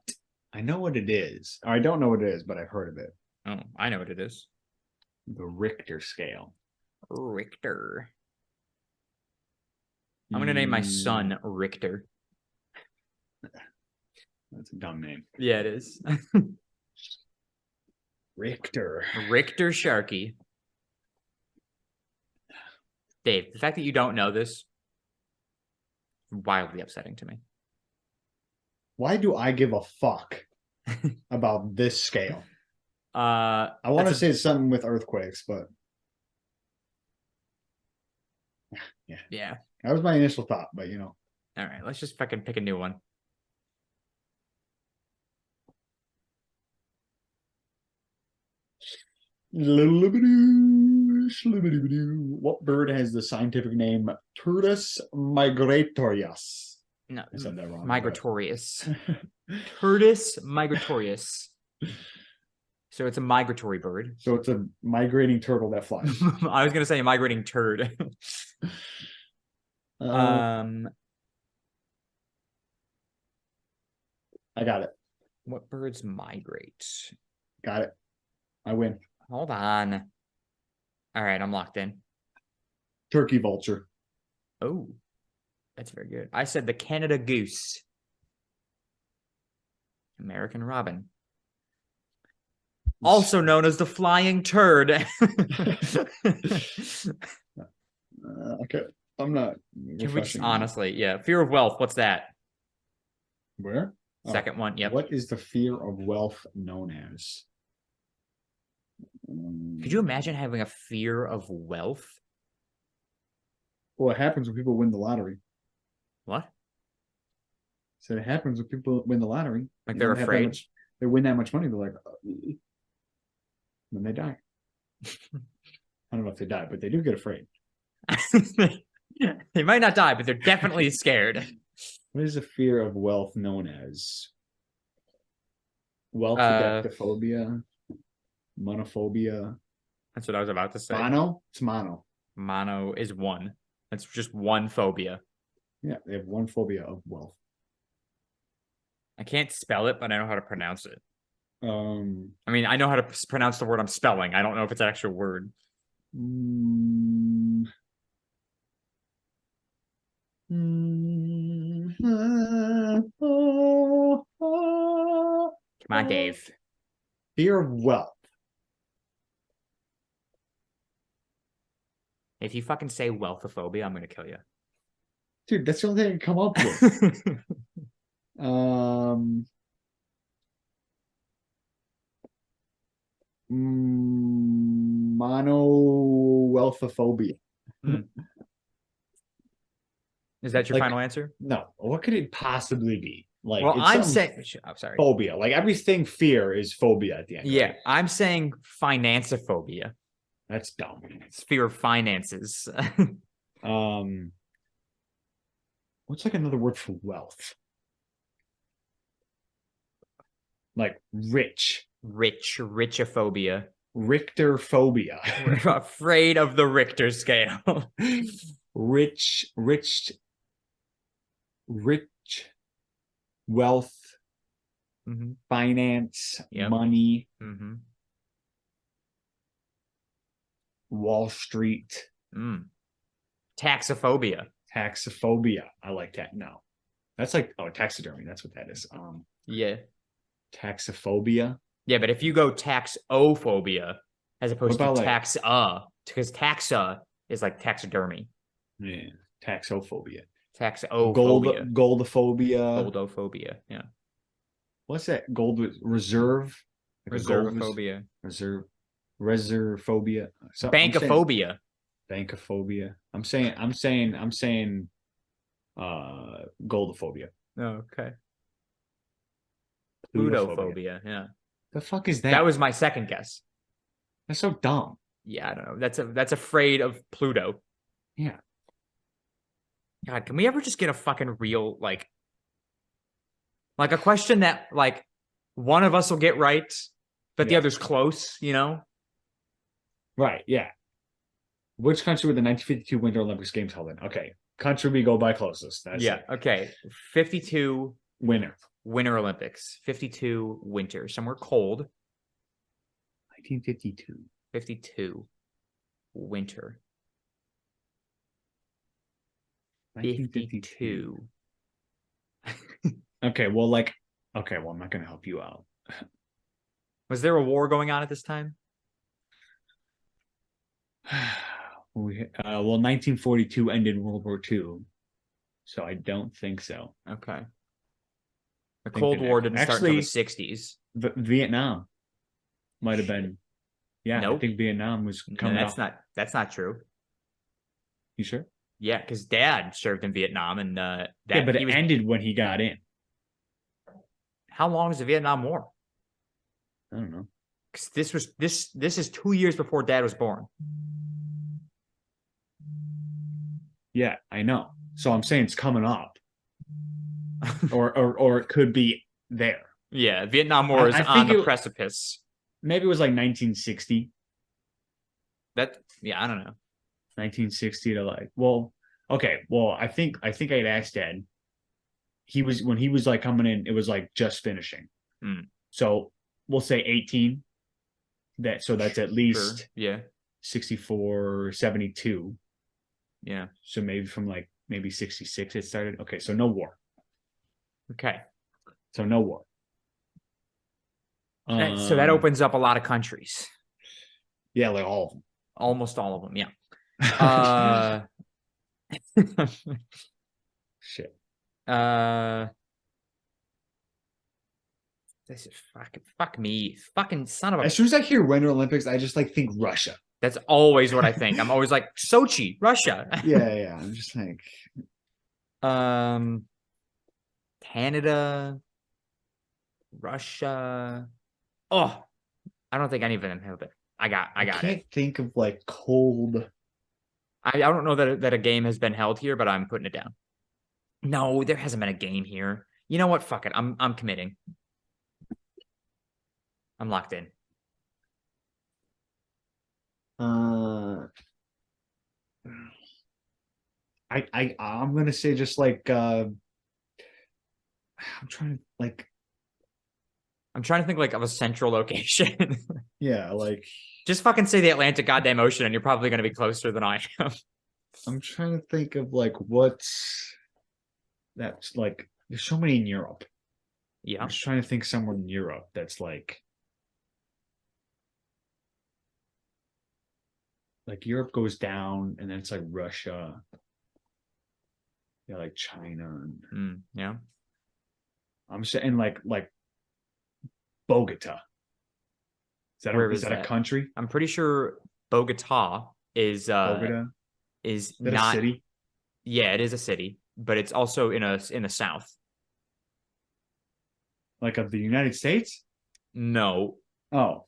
I know what it is. Or I don't know what it is, but I've heard of it. Oh, I know what it is. The Richter scale. Richter. I'm going to name my son Richter. That's a dumb name. Yeah, it is. Richter. Richter Sharkey. Dave, the fact that you don't know this is wildly upsetting to me. Why do I give a fuck about this scale? I want to say something with earthquakes, but yeah. That was my initial thought, but you know. All right, let's just fucking pick a new one. What bird has the scientific name Turdus migratorius? No, I said that wrong. Migratorius. Turdus migratorius. So it's a migratory bird. So it's a migrating turtle that flies. I was gonna say a migrating turd. I got it. What birds migrate? Got it. I win. Hold on. All right, I'm locked in. Turkey vulture. Oh, that's very good. I said the Canada goose. American robin. Also known as the flying turd. Okay. I'm not. Can we just honestly, yeah. Fear of wealth. What's that? Where? Second one. Yep. What is the fear of wealth known as? Could you imagine having a fear of wealth? Well, it happens when people win the lottery. What? So it happens when people win the lottery. Like they're afraid? They win that much money. They're like, then they die. I don't know if they die, but they do get afraid. They might not die, but they're definitely scared. What is the fear of wealth known as? Wealth-adaptophobia, monophobia. That's what I was about to say. Mono? It's mono. Mono is one. That's just one phobia. Yeah, they have one phobia of wealth. I can't spell it, but I know how to pronounce it. I mean, I know how to pronounce the word I'm spelling. I don't know if it's an actual word. mm, Come on, Dave. Fear of wealth. If you fucking say wealthophobia, I'm gonna kill you. Dude, that's the only thing I can come up with. Mono-wealthophobia. Is that your Like, final answer? No, what could it possibly be? Like, Well, it's I'm some saying, I'm sorry. phobia. Like everything fear is phobia at the end. Yeah, right? I'm saying financeophobia. That's dumb. It's fear of finances. What's like another word for wealth? Like rich. Richophobia. Richter phobia. We're afraid of the Richter scale. rich, wealth, finance, Yep. money, Mm-hmm. Wall Street, Taxophobia. taxophobia. I like that. No, that's like taxidermy. That's what that is. Yeah. Taxophobia. Yeah, but if you go taxophobia as opposed to about, like- taxa, because taxa is like taxidermy. Yeah, taxophobia. Taxophobia. Goldophobia. Goldophobia. Yeah. What's that? Reserve. Like a gold Reservophobia. reservophobia. Bankophobia. Bankophobia. I'm saying goldophobia. Oh, okay. Plutophobia. Plutophobia. Yeah. The fuck is that? That was my second guess. That's so dumb. Yeah, I don't know. That's afraid of Pluto. Yeah. God, can we ever just get a fucking real like a question that like one of us will get right, but the Yeah. other's close, you know? Right. Yeah. Which country were the 1952 Winter Olympics games held in? Okay. Country we go by closest. That's Yeah. it. Okay. 52 Winner. Winter Olympics. 52 winter. Somewhere cold. 1952. 52 winter. 1952. 52. Okay. Well, I'm not gonna help you out. Was there a war going on at this time? Well, 1942 ended World War II, so I don't think so. Okay. The think Cold the War next- didn't start until the 60s. Vietnam might have been. Yeah, Nope. I think Vietnam was No, coming that's not true. You sure? Yeah, because Dad served in Vietnam, and But it ended when he got in. How long was the Vietnam War? I don't know. Because this is 2 years before Dad was born. Yeah, I know. So I'm saying it's coming up, or it could be there. Yeah, Vietnam War is I on think the precipice. Maybe it was like 1960. I don't know. 1960 to okay. Well, I think I'd asked Dad. When he was like coming in, it was like just finishing. So we'll say 18. That's at least Sure. Yeah. 64, 72. Yeah. So maybe from maybe 66 it started. Okay, so no war. Okay. So no war. So that opens up a lot of countries. Yeah, like all of them. Almost all of them. Yeah. Shit. This is fuck me. Fucking son of a. As soon as I hear Winter Olympics, I just think Russia. That's always what I think. I'm always like Sochi, Russia. Yeah. I'm just like Canada, Russia. Oh, I don't think any of them have it. I got I it. can't think of cold. I don't know that a game has been held here, but I'm putting it down. No, there hasn't been a game here. You know what? Fuck it. I'm committing. I'm locked in. I'm gonna say just I'm trying to I'm trying to think like of a central location. Yeah, like Just fucking say the Atlantic goddamn ocean, and you're probably going to be closer than I am. I'm trying to think of like what's that's like. There's so many in Europe. Yeah. I'm just trying to think somewhere in Europe that's like Europe goes down, and then it's like Russia, yeah, like China. And Yeah. I'm saying like Bogota. Where Is is that a that? country? I'm pretty sure Bogota is Bogota? is Is that a not. city? Yeah, it is a city, but it's also in the south. Like of the United States? No, Oh.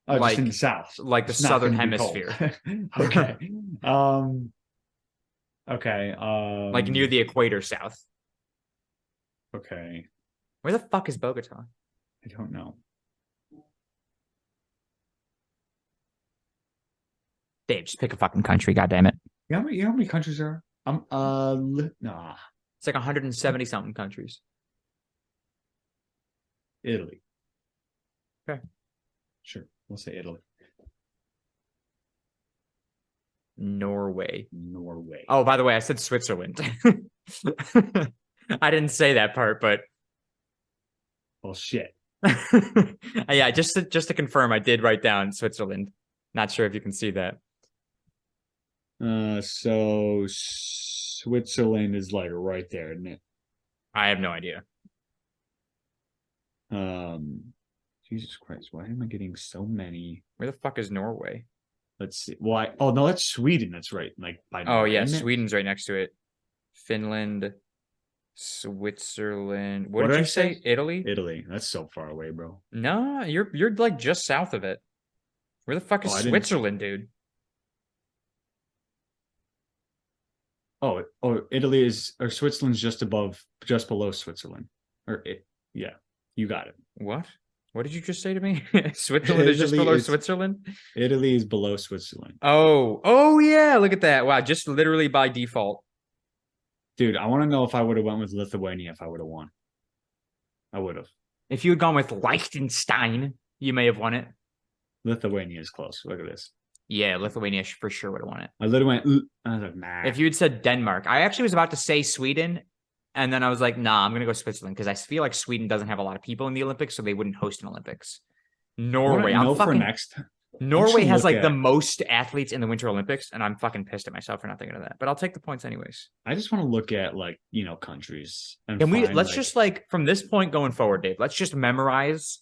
Oh, just in the like south. like the It's not southern going to be cold. hemisphere, Okay. Um okay. like near the equator south. Okay. Where the fuck is Bogota? I don't know. Dave, just pick a fucking country, goddammit. it. You know how many countries there are? Nah. It's like 170 something countries. Italy. Okay. Sure. We'll say Italy. Norway. Norway. Oh, by the way, I said Switzerland. I didn't say that part, but Well, shit. yeah, just to confirm, I did write down Switzerland. Not sure if you can see that. So Switzerland is like right there, isn't it? I have no idea. Jesus Christ, why am I getting so many? Where the fuck is Norway? Let's see. Why? Oh no, that's Sweden. That's right. Like by Oh Norway, yeah, isn't it? Sweden's right next to it. Finland, Switzerland. What What did did you I say? say? Italy? Italy. That's so far away, bro. No, you're like just south of it. Where the fuck is Oh, I didn't- Switzerland, dude? Oh, Italy is or Switzerland's just below Switzerland. Yeah, you got it. What? What did you just say to me? Switzerland is just Italy below is- Switzerland? Italy is below Switzerland. Oh yeah, look at that. Wow, just literally by default. Dude, I want to know if I would have went with Lithuania if I would have won. I would have. If you had gone with Liechtenstein, you may have won it. Lithuania is close. Look at this. Yeah, Lithuania for sure would have won it. I literally went. "Ooh." I was like, nah. If you had said Denmark, I actually was about to say Sweden, and then I was like, nah, I'm gonna go Switzerland because I feel like Sweden doesn't have a lot of people in the Olympics, so they wouldn't host an Olympics. Norway, I'm for fucking. next. Norway has look like the at- most athletes in the Winter Olympics, and I'm fucking pissed at myself for not thinking of that. But I'll take the points anyways. I just want to look at countries and Can we? find, Let's just like from this point going forward, Dave. Let's just memorize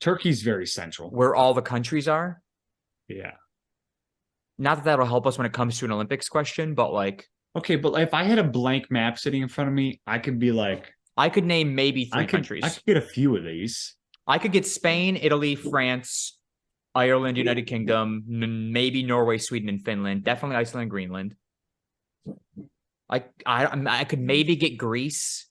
Turkey's very central. where all the countries are. Yeah. Not that that'll help us when it comes to an Olympics question, but like Okay, but if I had a blank map sitting in front of me, I could be like, I could name maybe three I countries. could get a few of these. I could get Spain, Italy, France, Ireland, United Kingdom, maybe Norway, Sweden, and Finland. Definitely Iceland and Greenland. I could maybe get Greece,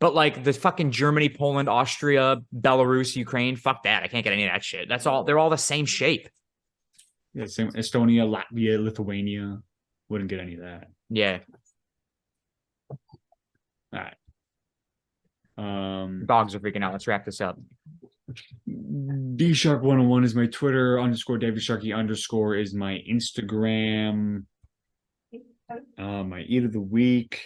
but like the fucking Germany, Poland, Austria, Belarus, Ukraine. Fuck that. I can't get any of that shit. That's all. They're all the same shape. Yeah, same Estonia, Latvia, Lithuania. Wouldn't get any of that. Yeah. All right. Dogs are freaking out. Let's wrap this up. DShark101 is my Twitter, _DavidSharky_ is my Instagram. My eat of the week.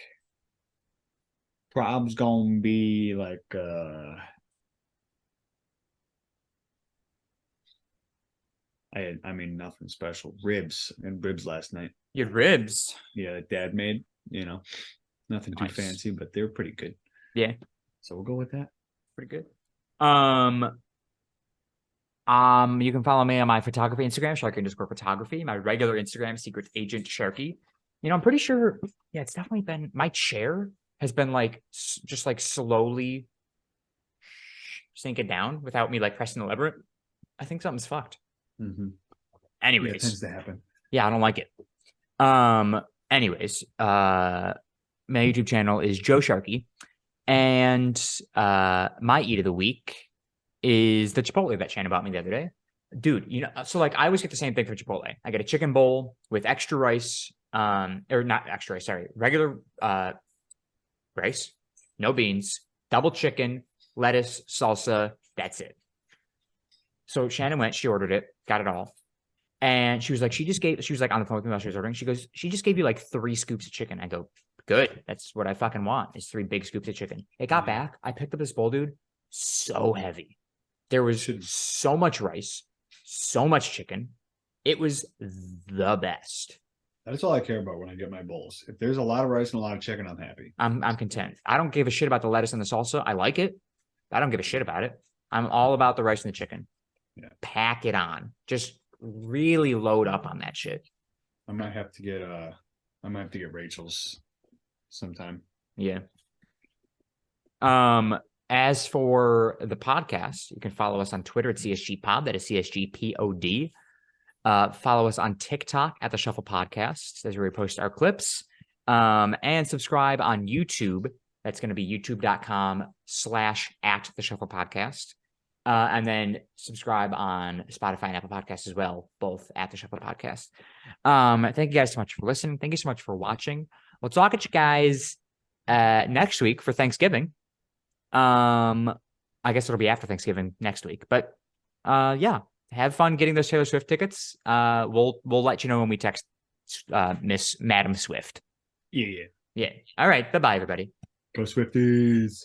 Prob's gonna be like I mean nothing special. Ribs and ribs last night. Your ribs. Yeah, Dad made, nothing too Nice. fancy, but they were pretty good. Yeah. So we'll go with that. Pretty good. You can follow me on my photography Instagram, Sharky_photography. My regular Instagram, Secret Agent Sharky. I'm pretty sure. Yeah, it's definitely been my chair has been like just like slowly sinking down without me like pressing the lever. I think something's fucked. Mm-hmm. Anyways, Yeah, it tends to happen. yeah, I don't like it. Anyways, my YouTube channel is Joe Sharky, and my eat of the week is the Chipotle that Shannon bought me the other day. Dude, so like I always get the same thing for Chipotle. I get a chicken bowl with extra rice, or not extra rice, sorry, regular rice, no beans, double chicken, lettuce, salsa, That's it. So Shannon went, she ordered it, got it all. And she was like on the phone with me while she was ordering. She goes, she just gave you like 3 scoops of chicken. I go, good. That's what I fucking want is 3 big scoops of chicken. It got back. I picked up this bowl, dude. So heavy. There was so much rice, so much chicken. It was the best. That's all I care about when I get my bowls. If there's a lot of rice and a lot of chicken, I'm happy. I'm content. I don't give a shit about the lettuce and the salsa. I like it. I don't give a shit about it. I'm all about the rice and the chicken. Yeah. Pack it on. Just really load up on that shit. I might have to get Rachel's sometime. Yeah. As for the podcast, you can follow us on Twitter at CSG Pod. That is CSGPOD. Follow us on TikTok at the Shuffle Podcast. That's where we post our clips. And subscribe on YouTube. That's going to be youtube.com/@the Shuffle Podcast. And then subscribe on Spotify and Apple Podcasts as well, both at the Shuffle Podcast. Thank you guys so much for listening. Thank you so much for watching. We'll talk at you guys next week for Thanksgiving. I guess it'll be after Thanksgiving next week. But yeah, have fun getting those Taylor Swift tickets. We'll let you know when we text Miss Madam Swift. Yeah. Yeah. All right. Bye-bye, everybody. Go Swifties.